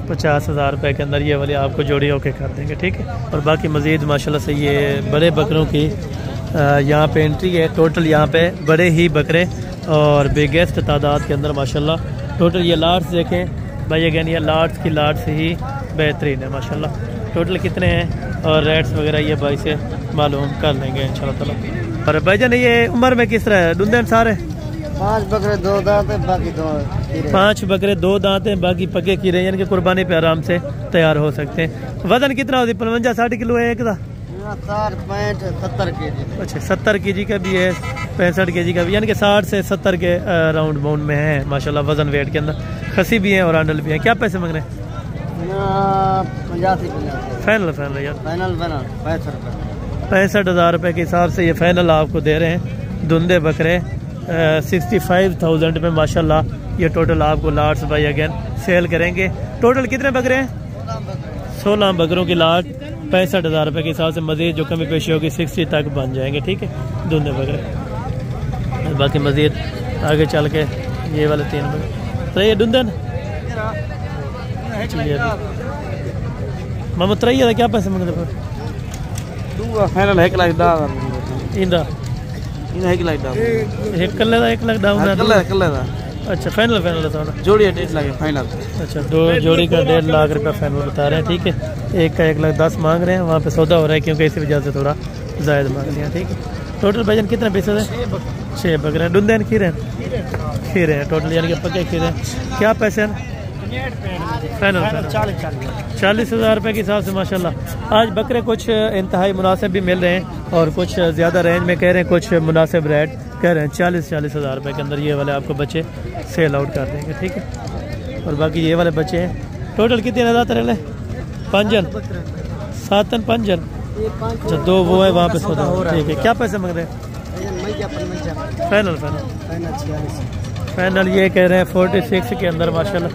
Speaker 1: 50,000 रुपये के अंदर ये वाली आपको जोड़ी ओके कर देंगे, ठीक है। और बाकी मज़ीद माशाल्लाह से ये बड़े बकरों की यहाँ पे एंट्री है। टोटल यहाँ पे बड़े ही बकरे और बिगेस्ट तादाद के अंदर माशाल्लाह। टोटल ये लाट्स देखें भाई, अगेन ये लाट्स की लाट्स ही बेहतरीन है माशाल्लाह। टोटल कितने हैं और रेट्स वगैरह ये भाई से मालूम कर लेंगे इंशाल्लाह ताला। और भाईजान ये उम्र में किस तरह है? दुंदे सारे
Speaker 3: 5 बकरे 2 दांत है, बाकी 2
Speaker 1: 5 बकरे 2 दांत हैं, बाकी पके कीड़े, यानी कि कुर्बानी पे आराम से तैयार हो सकते हैं। वजन कितना होती? 55-60 किलो है एक का?
Speaker 3: 70 kg।
Speaker 1: अच्छा 70 kg का भी है, 65 kg का भी, यानी कि 60 से 70 के राउंड बाउंड में है माशाल्लाह वजन वेट के अंदर। खसी भी है और आंडल भी है। क्या पैसे मांग रहे हैं?
Speaker 3: 50
Speaker 1: फाइनल यार?
Speaker 3: 65,000
Speaker 1: रुपये के हिसाब से ये फाइनल आपको दे रहे हैं। धुंधे बकरे 65,000 रुपये माशाल्लाह। ये टोटल आपको लाट्स भाई अगेन सेल करेंगे। टोटल कितने बकरे हैं? 16 बकरों की लाट 65,000 रुपये के हिसाब से। मज़ीद जो कमी पेशी होगी 60 तक बन जाएंगे, ठीक है, धुंधे बकरे। बाकी मज़ीद आगे चल के ये वाले 3 बकरे तो ये डुंदन मामा त्रैया का क्या पैसे मंगते फिर
Speaker 3: फाइनल 1 लाख दा
Speaker 1: इंदा
Speaker 3: 1 लाख दा
Speaker 1: 1 कल्ले का 1 लाख डाउन है
Speaker 3: कल्ले दा
Speaker 1: अच्छा फाइनल फाइनल बता रहा
Speaker 3: जोड़ी 1.5 लाख फाइनल
Speaker 1: अच्छा 2 जोड़ी का 1.5 लाख रुपया फाइनल बता रहे हैं ठीक है एक का 1 लाख 10 मांग रहे हैं वहाँ पे सौदा हो रहा है क्योंकि इसी वजह से थोड़ा ज़ायद मांग लिया ठीक है टोटल वजन कितने पैसे है 6 बकरे हैं डुंदे खीरे हैं टोटल यानी कि पक्के खीरे हैं क्या पैसे हैं फाइनल 40,000 रुपये के हिसाब से माशाल्लाह आज बकरे कुछ इंतहाई मुनासिब भी मिल रहे हैं और कुछ ज़्यादा रेंज में कह रहे हैं कुछ मुनासिब रेट कह रहे हैं 40,000 रुपये के अंदर ये वाले आपको बच्चे सेल आउट कर देंगे ठीक है और बाकी ये वाले बच्चे हैं टोटल कितने नज़ात रहे 5 जन 7 5 जन अच्छा 2 वो है वहाँ पे सौदा ठीक है क्या पैसे मांग रहे हैं फाइनल ये कह रहे हैं 46 के अंदर माशाल्लाह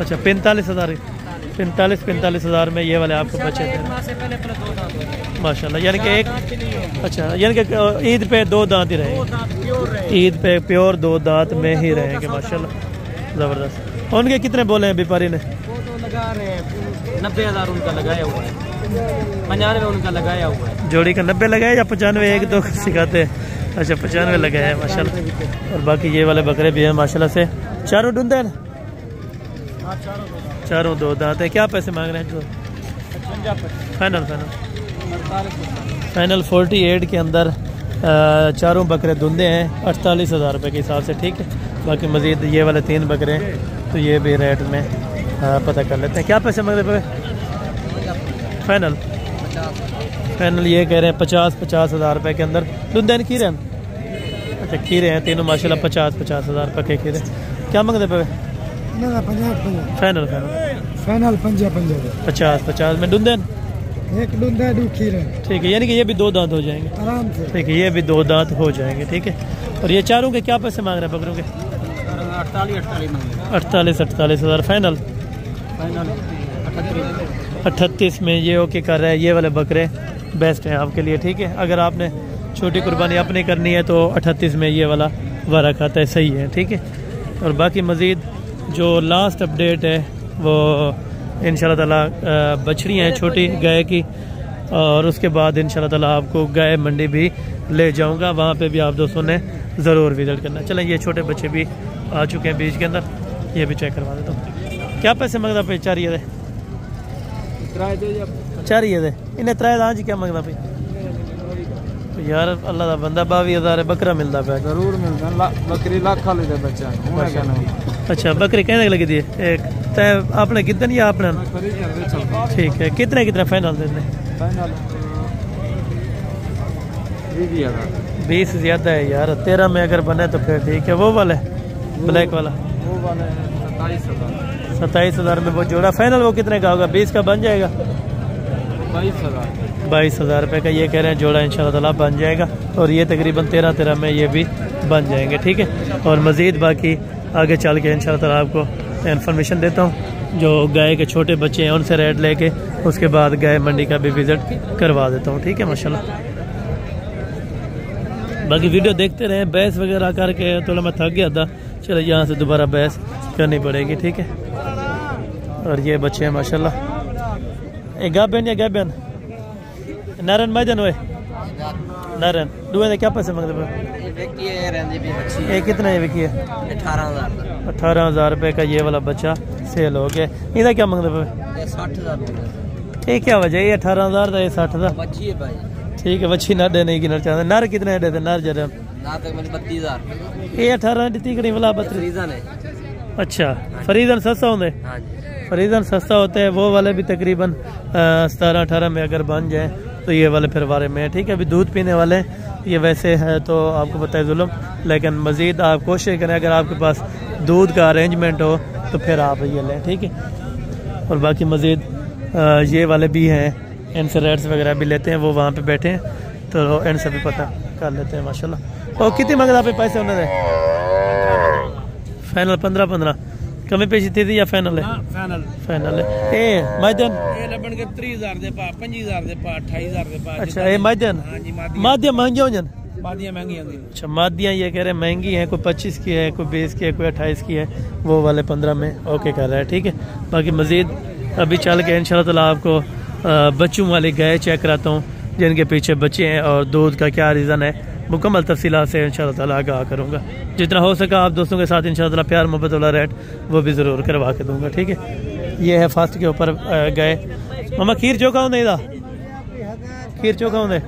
Speaker 1: अच्छा 45,000 में ये वाले आपको बचे थे माशाल्लाह यानी कि एक अच्छा यानी कि ईद पे 2 दांत ही रहेंगे ईद पे प्योर 2 दांत में ही रहेंगे माशाल्लाह ज़बरदस्त उनके कितने बोले हैं व्यापारी ने
Speaker 2: 90,000 उनका लगाया हुआ है 95 उनका लगाया हुआ है
Speaker 1: जोड़ी का 90 लगाया या 95 1 2 सिखाते हैं अच्छा 95 लगाया है माशाल्लाह और बाकी ये वाले बकरे भी हैं माशाल्लाह से चारों डुंदे हैं चारों 2 दांत है क्या पैसे मांग रहे हैं जो फाइनल 48 के अंदर चारों बकरे धुंधे हैं 48,000 रुपये के हिसाब से ठीक है बाकी मज़ीद ये वाले 3 बकरे हैं तो ये भी रेट में पता कर लेते हैं क्या पैसे मांग रहे हैं फाइनल ये कह रहे हैं 50,000 रुपये के अंदर धुंधे खीरे हैं अच्छा खीरे हैं तीनों माशाल्लाह 50,000 रुपये के खीरे क्या मांगते पे फाइनल 50 में डुंदे
Speaker 3: एक डुंदा 2 खीरे
Speaker 1: ठीक है यानी कि ये भी 2 दांत हो जाएंगे
Speaker 3: आराम से
Speaker 1: ठीक है ये भी 2 दांत हो जाएंगे ठीक है और ये चारों के क्या पैसे मांग रहे हैं बकरों के 48,000 फाइनल 38 में ये ओके कर रहा है ये वाले बकरे बेस्ट हैं आपके लिए ठीक है अगर आपने छोटी कुर्बानी अपनी करनी है तो 38 में ये वाला वारा खाता है सही है ठीक है और बाकी मज़ीद जो लास्ट अपडेट है वो इंशाल्लाह ताला बछड़ियाँ हैं छोटी गाय की और उसके बाद इंशाल्लाह ताला आपको गाय मंडी भी ले जाऊंगा वहाँ पे भी आप दोस्तों ने ज़रूर विजिट करना चलें ये छोटे बच्चे भी आ चुके हैं बीच के अंदर ये भी चेक करवा देता हूँ क्या पैसे मंगता पे 4 दे इन्हें 3 दांत क्या मंगता पे यार अल्लाह का बंदा 22,000 बकरा मिलता पे
Speaker 3: जरूर मिलता बकरी लाख खा लेते बच्चा
Speaker 1: अच्छा बकरी कहने लगी थी एक तय आपने कितने या आपने ठीक है कितने फाइनल देने 20 ज़्यादा है यार 13 में अगर बने तो फिर ठीक है वो वाले ब्लैक वाला 27,000 में वो जोड़ा फाइनल वो कितने का होगा 20 का बन जाएगा 22,000 रुपये का ये कह रहे हैं जोड़ा इंशाल्लाह ताला बन जाएगा और ये तकरीबन 13 में ये भी बन जाएंगे ठीक है और मज़ीद बाकी आगे चल के इंशाल्लाह ताला आपको इन्फॉर्मेशन देता हूँ जो गाय के छोटे बच्चे हैं उनसे रेट लेके उसके बाद गाय मंडी का भी विज़िट करवा देता हूँ ठीक है माशाल्लाह बाकी वीडियो देखते रहे बहस वगैरह करके थोड़ा मैं थक गया था चलो यहाँ से दोबारा बहस करनी पड़ेगी ठीक है और ये बच्चे हैं माशाल्लाह गाबन या गाबन नारायण मैदान हुए नारायण दुआ क्या पैसे मांगते ये कितना है विकी है 18,000 रुपये का ये वाला बच्चा सेल हो गया इधर क्या मांगते पे
Speaker 3: 60,000
Speaker 1: ये क्या वजह ये 18,000 था ये 60,000 ठीक है बच्ची नर देने की नर चाहते नर कितने देते नर जरा
Speaker 3: 32,000
Speaker 1: ये 18 तीकड़ी वाला अच्छा फरीदन सस्ता होंगे फरीदन सस्ता होते हैं वो वाले भी तकरीबन 17-18 में अगर बन जाए तो ये वाले फिर वारे में ठीक है अभी दूध पीने वाले ये वैसे है तो आपको पता है जुल्म लेकिन मज़ीद आप कोशिश करें अगर आपके पास दूध का अरेंजमेंट हो तो फिर आप ये लें ठीक है और बाकी मज़ीद ये वाले भी हैं इनसे रेट्स वगैरह भी लेते हैं वो वहाँ पे बैठे हैं तो इनसे भी पता कर लेते हैं माशाल्लाह और कितनी मंगता पे पैसे उन्होंने फाइनल 15 कमी पेशी थी या फाइनल है फाइनल है ए मैदान
Speaker 2: ये लबन के 30,000 दे पा 25,000 दे पा 28,000 दे पा
Speaker 1: अच्छा ये मैदान माध्यम महंगे हो जन
Speaker 3: मादियां महंगी होंगी।
Speaker 1: अच्छा मादियाँ ये कह रहे हैं महंगी हैं, कोई 25 की है, कोई 20 की है, कोई 28 की है, वो वाले 15 में ओके कर रहा है। ठीक है, बाकी मज़ीद अभी चल के इंशाल्लाह ताला आपको बच्चों वाली गाय चेक कराता हूँ जिनके पीछे बच्चे हैं और दूध का क्या रीज़न है, मुकम्मल तफसीलात से इंशाल्लाह ताला आगाह करूँगा। जितना हो सका आप दोस्तों के साथ इंशाल्लाह ताला प्यार मोहब्बत वाला रेट वो भी ज़रूर करवा के दूँगा। ठीक है, ये है फास्ट के ऊपर गए। मामा खीर चोखा होंगे इधर, खीर चोखा होंगे।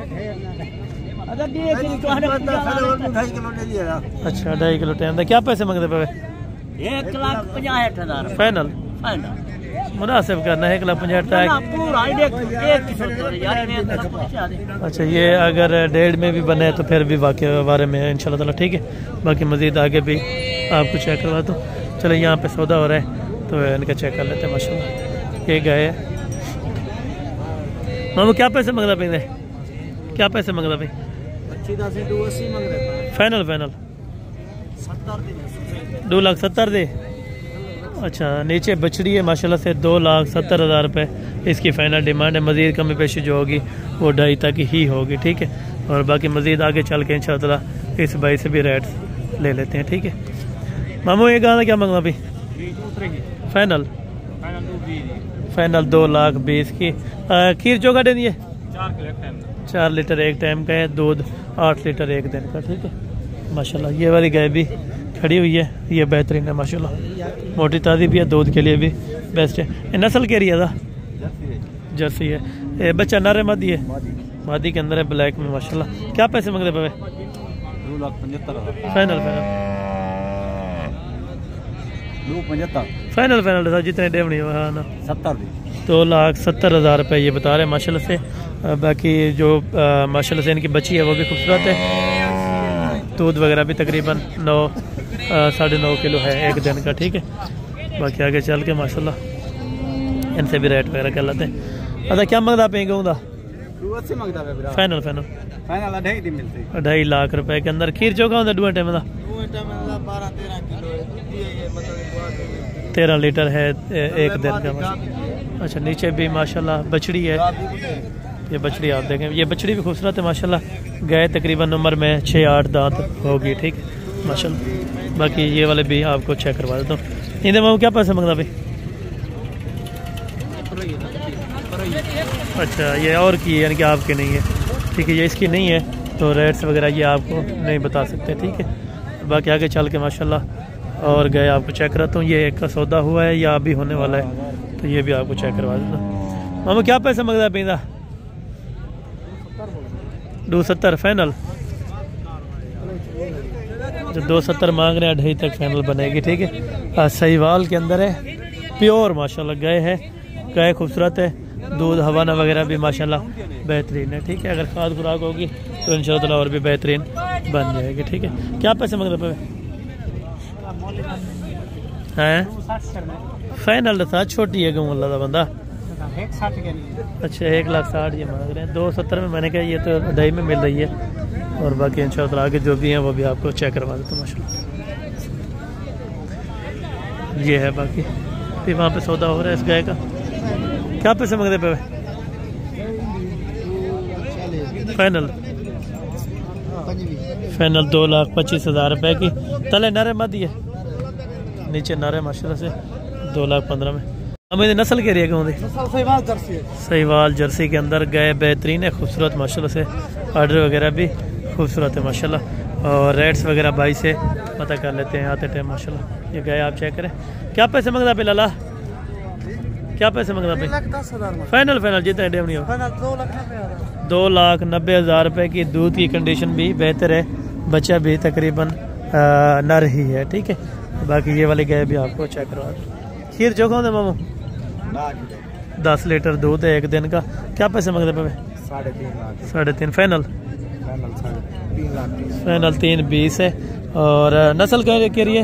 Speaker 1: अच्छा 2.5 किलो टाइम क्या पैसे मंगते पे?
Speaker 2: 1,50,000
Speaker 1: फाइनल मुनासिब करना है 1,50,000। अच्छा ये अगर 1.5 में भी बने तो फिर भी बाकी बारे में इंशाल्लाह ताला। ठीक है, बाकी मज़ीद आगे भी आपको चेक करवा दूँ। चलो यहाँ पे सौदा हो रहा है तो इनका चेक कर लेते हैं। माशाल्लाह ये गाय है। मामू क्या पैसे मंगता पे? क्या पैसे मंगता भाई? फाइनल फाइनल 2,70,000 दे। अच्छा नीचे बछड़ी है माशाल्लाह से 2,70,000 रुपये इसकी फ़ाइनल डिमांड है। मज़ीद कमी पेशी जो होगी वो 2.5 तक ही होगी। ठीक है, और बाकी मज़ीद आगे चल के इंशाल्लाह इस भाई से भी रेट ले लेते हैं। ठीक है मामू ये गाना क्या मंगना भाई? फाइनल फाइनल 2,20,000 की। खीर चोखा दे दिए 4 लीटर एक टाइम का है, दूध 8 लीटर एक दिन का। ठीक है माशाल्लाह ये वाली गाय भी खड़ी हुई है, ये बेहतरीन है माशाल्लाह, मोटी ताज़ी भी है, दूध के लिए भी बेस्ट है। ये नस्ल के एरिया था जर्सी है। ये बच्चा नर मादी है, मादी के अंदर है ब्लैक में माशाल्लाह। क्या पैसे मंगते पे?
Speaker 3: 2,75,000
Speaker 1: फाइनल फाइनल फाइनल था जितने डेवनी हाँ ना 2,70,000 रुपये ये बता रहे हैं माशाल्लाह से। बाकी जो माशाल्लाह से इनकी बच्ची है वो भी खूबसूरत है, दूध वगैरह भी तकरीबन 9-9.5 किलो है एक दिन का। ठीक है, बाकी आगे चल के माशाल्लाह इनसे भी रेट वगैरह कर लेते हैं। अच्छा क्या मंगता पे कहूँगा? फाइनल फाइनल 2.5 लाख रुपए के अंदर। खीर चोखा होता 2 टाइम का 13 लीटर है एक दिन का। अच्छा नीचे भी माशाल्लाह बछड़ी है, ये बछड़ी आप देखें, ये बछड़ी भी खूबसूरत है माशाल्लाह। गाय तकरीबन उम्र में 6-8 दांत होगी। ठीक है माशाल्लाह, बाकी ये वाले भी आपको चेक करवा देता हूँ। इन्हें मामू क्या पैसे मंगता भाई? अच्छा ये और की है यानी कि आपके नहीं है। ठीक है, ये इसकी नहीं है तो रेट्स वगैरह ये आपको नहीं बता सकते। ठीक है, बाकी आगे चल के माशाल्लाह और गए आपको चेक कराता हूँ। ये एक का सौदा हुआ है या अभी होने वाला है तो ये भी आपको चेक करवा देता हूँ। मामू क्या पैसे मंगता है पींदा? 2,70 फाइनल। जो 2,70 मांग रहे हैं 2.5 तक फाइनल बनेगी। ठीक है, सहीवाल के अंदर है, प्योर माशाल्लाह गाय है, गाय खूबसूरत है, दूध हवाना वगैरह भी माशाल्लाह बेहतरीन है। ठीक है, अगर खाद खुराक होगी तो इंशाल्लाह ताला और भी बेहतरीन बन जाएगी। ठीक है, क्या पैसे मंगते पे हैं? फाइनल था, छोटी है गाँव अल्लाह का बंदा। अच्छा 1,60,000 ये मांग रहे हैं। 2,70 में मैंने कहा ये तो 2.5 में मिल रही है। और बाकी इंशाल्लाह आगे जो भी हैं वो भी आपको चेक करवा देता हूँ माशाल्लाह। ये है बाकी फिर वहाँ पे सौदा हो रहा है इस गाय का। क्या पैसे मंगते पे? फाइनल फाइनल 2,25,000 रुपये की। तले नारे मत दिए, नीचे नारे माशाल्लाह से 2,15,000 में। हमें नस्ल के एरिया कौन दी? सहीवाल जर्सी के अंदर गाय बेहतरीन है, खूबसूरत माशाल्लाह से, आर्डर वगैरह भी खूबसूरत है माशाल्लाह। और रेट्स वगैरह भाई से पता कर लेते हैं आते टाइम माशाल्लाह। ये गाय आप चेक करें। क्या पैसे मंगता पे लाला? क्या पैसे मंगता पे? फाइनल फाइनल जितना डेम नहीं हो 2,90,000 रुपये की। दूध की कंडीशन भी बेहतर है, बच्चा भी तकरीबन नर ही है। ठीक है, बाकी ये वाली गाय भी आपको चेक करवा दो। खीर चोखा होता मामू 10 लीटर दूध है एक दिन का। क्या पैसे मंगते पे? 3.5 फाइनल फाइनल 3,20 है। और नस्ल के लिए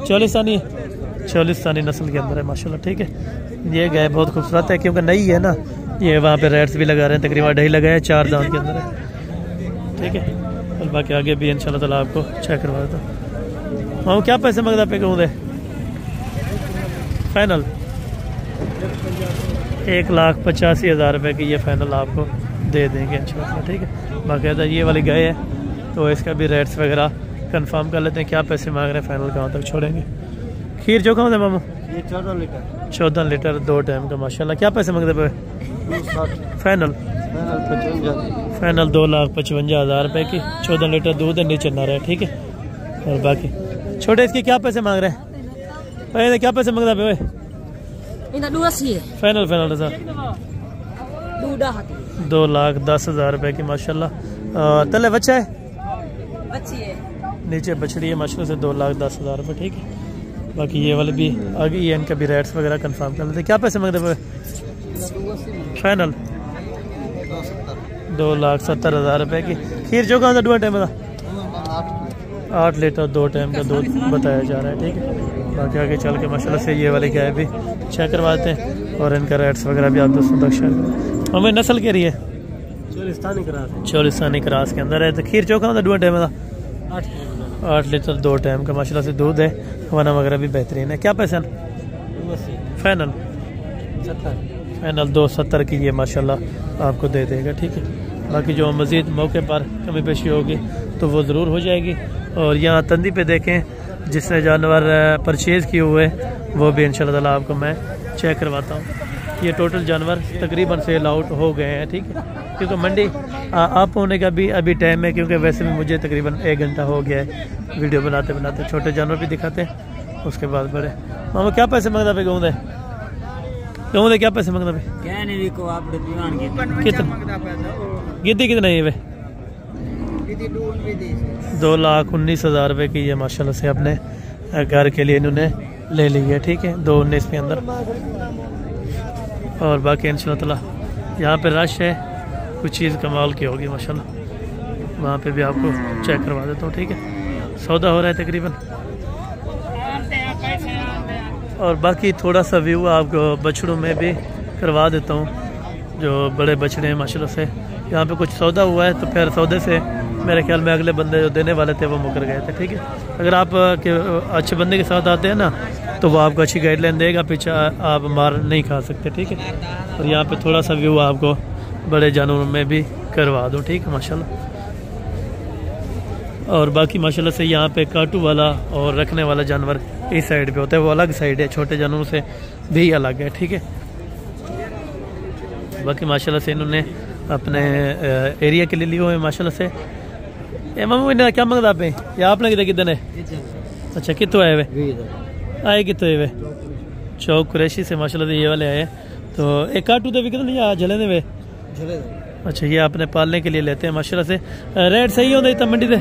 Speaker 1: चोलिस्तानी नस्ल के अंदर है माशाल्लाह। ठीक है, ये गाय बहुत खूबसूरत है क्योंकि नई है ना। ये वहाँ पे रेट्स भी लगा रहे हैं, तकरीबन 2.5 लगाए, 4 दांत के अंदर है। ठीक है, और बाकी आगे भी इंशाल्लाह ताला आपको चेक करवा देता हूँ। हाँ क्या पैसे मंगता पे कहूँ दे? फाइनल 1,85,000 रुपये की ये फाइनल आपको दे देंगे इंशाल्लाह। ठीक है, बाकायदा ये वाली गाय है तो इसका भी रेट्स वगैरह कंफर्म कर लेते हैं, क्या पैसे मांग रहे हैं, फाइनल कहाँ तक छोड़ेंगे। खीर जो कहाँ मामू?
Speaker 3: ये 14 लीटर
Speaker 1: 14 लीटर 2 टाइम का माशाल्लाह। क्या पैसे मांगते पे?
Speaker 3: 260
Speaker 1: फाइनल
Speaker 3: 55
Speaker 1: फाइनल 2,55,000 रुपये की 14 लीटर दूध है, नीचे ना रहे, ठीक है। और बाकी छोटे इसके क्या पैसे मांग रहे हैं? पहले क्या पैसे मांगता पे? फाइनल फाइनल सर 2,10,000 रुपये की माशाल्लाह। तले बच्चा है, नीचे बछड़ी है माशाल्लाह से 2,10,000 रुपये, ठीक है। बाकी ये वाले भी आगे ये इनका भी रेट्स वगैरह कंफर्म कर लेते। क्या पैसे मांगते पे? फाइनल 2,70,000 रुपये की। खीर जो कहाँ था 2 टाइम का? 8 लीटर 2 टाइम का दूध बताया जा रहा है, ठीक है। बाकी आगे चल के माशाल्लाह से ये वाली गाय भी चेक करवाते हैं और इनका रेट्स वगैरह भी आप दोस्तों तक शेयर करें। हमें नस्ल के रही है चोलिस्तानी क्रास के अंदर है। तो खीर चौका होता 2 टाइम का 8 लीटर 2 टाइम का माशाल्लाह से दूध है, खाना वगैरह भी बेहतरीन है। क्या पैसा? फाइनल 270 की ये माशाल्लाह आपको दे देगा, ठीक है। बाकी जो मज़ीद मौके पर कमी पेशी होगी तो वो ज़रूर हो जाएगी। और यहाँ तंदी पे देखें जिसने जानवर परचेज़ किए हुए वो भी इंशाल्लाह ताला आपको मैं चेक करवाता हूँ। ये टोटल जानवर तकरीबन सेल आउट हो गए हैं, ठीक है। क्योंकि मंडी आप होने का भी अभी टाइम है, क्योंकि वैसे भी मुझे तकरीबन 1 घंटा हो गया है वीडियो बनाते बनाते। छोटे जानवर भी दिखाते हैं, उसके बाद बड़े। मामा क्या पैसे मांगता पे? कहूँ दे क्या पैसे मांगता पे? गिद्दी कितना है? 2,19,000 रुपये की ये माशाल्लाह से अपने घर के लिए इन्होंने ले ली है, ठीक है। 2,19 के अंदर। और बाकी इंशाल्लाह ताला यहाँ पे रश है, कुछ चीज़ कमाल की होगी माशाल्लाह। वहाँ पे भी आपको चेक करवा देता हूँ, ठीक है। सौदा हो रहा है तकरीबन। और बाकी थोड़ा सा व्यू आपको बछड़ों में भी करवा देता हूँ, जो बड़े बछड़े हैं माशाल्लाह से। यहाँ पे कुछ सौदा हुआ है, तो फिर सौदे से मेरे ख्याल में अगले बंदे जो देने वाले थे वो मुकर गए थे, ठीक है। अगर आप अच्छे बंदे के साथ आते हैं ना तो वो आपको अच्छी गाइडलाइन देगा, पीछे आप मार नहीं खा सकते, ठीक है। और यहाँ पे थोड़ा सा व्यू आपको बड़े जानवरों में भी करवा दूँ, ठीक है माशाल्लाह। और बाकी माशाल्लाह से यहाँ पे काटू वाला और रखने वाला जानवर इस साइड पे होता है, वो अलग साइड है, छोटे जानवरों से भी अलग है, ठीक है। बाकी माशाल्लाह से इन्होंने अपने एरिया के लिए लिए हुए माशाल्लाह से। मामू इन्हें क्या मंगता पे? या आपने कितने कितने? अच्छा कितों आए वे? आए कितों वे? चौक कुरैशी से माशाल्लाह से ये वाले आए। तो एक काटू दे भी कितने या झले दे वे? अच्छा ये आपने पालने के लिए लेते हैं माशाल्लाह से। रेट सही होता है मंडी से?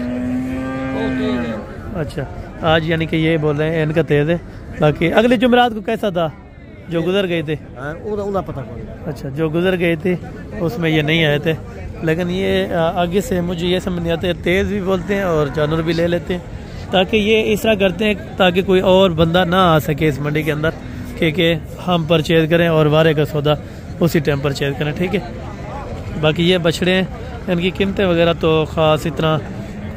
Speaker 1: अच्छा आज यानी कि ये बोल रहे हैं इनका तेज है। बाकी अगले जुमेरात को कैसा था जो गुजर गए थे?
Speaker 3: पता।
Speaker 1: अच्छा जो गुजर गए थे उसमें ये नहीं आए थे, लेकिन ये आगे से मुझे ये समझ नहीं आता, तेज़ भी बोलते हैं और जानवर भी ले लेते हैं, ताकि ये इस तरह करते हैं ताकि कोई और बंदा ना आ सके इस मंडी के अंदर, कि हम परचेज़ करें और वारे का सौदा उसी टाइम परचेज़ करें, ठीक है। बाकी ये बछड़े हैं, इनकी कीमतें वगैरह तो ख़ास इतना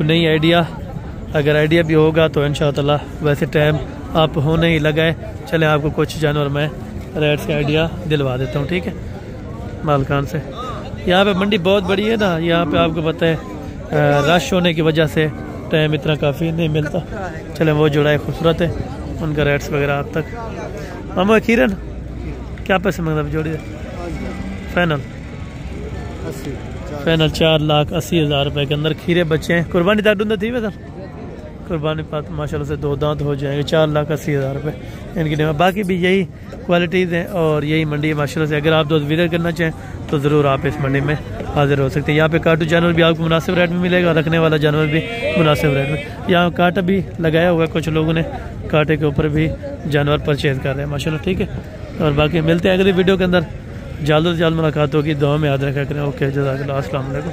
Speaker 1: नहीं आइडिया, अगर आइडिया भी होगा तो इंशाअल्लाह वैसे टाइम आप होने ही लगा है। चलें आपको कुछ जानवर मैं रेट से आइडिया दिलवा देता हूँ, ठीक है, मालकान से। यहाँ पे मंडी बहुत बड़ी है ना, यहाँ पे आपको पता है रश होने की वजह से टाइम इतना काफ़ी नहीं मिलता। चलें वो जोड़ा खूबसूरत है, उनका रेट्स वगैरह आप तक। मामा खीरन क्या पैसे मांगता जोड़ी? फाइनल 4,80,000 रुपये के अंदर खीरे बच्चे हैं। कुर्बानी तक ढूंढा थी सर? कुर्बानी पात माशाल्लाह से 2 दांत हो जाएंगे। 4,80,000 रुपये इनकी डिमांड। बाकी भी यही क्वालिटीज़ हैं और यही मंडी है माशाल्लाह से। अगर आप दोस्त विजिट करना चाहें तो ज़रूर आप इस मंडी में हाजिर हो सकते हैं। यहाँ पे काटू जानवर भी आपको मुनासिब रेट में मिलेगा, रखने वाला जानवर भी मुनासिब रेट में। यहाँ कांटा भी लगाया हुआ है, कुछ लोगों ने कांटे के ऊपर भी जानवर परचेज़ कर रहे हैं माशाल्लाह, ठीक है। और बाकी मिलते हैं अगली वीडियो के अंदर, जल्द से जल्द मुलाकात होगी। दुआ में याद रखा करें। ओके जज़ाकल्लाह, अस्सलाम वालेकुम।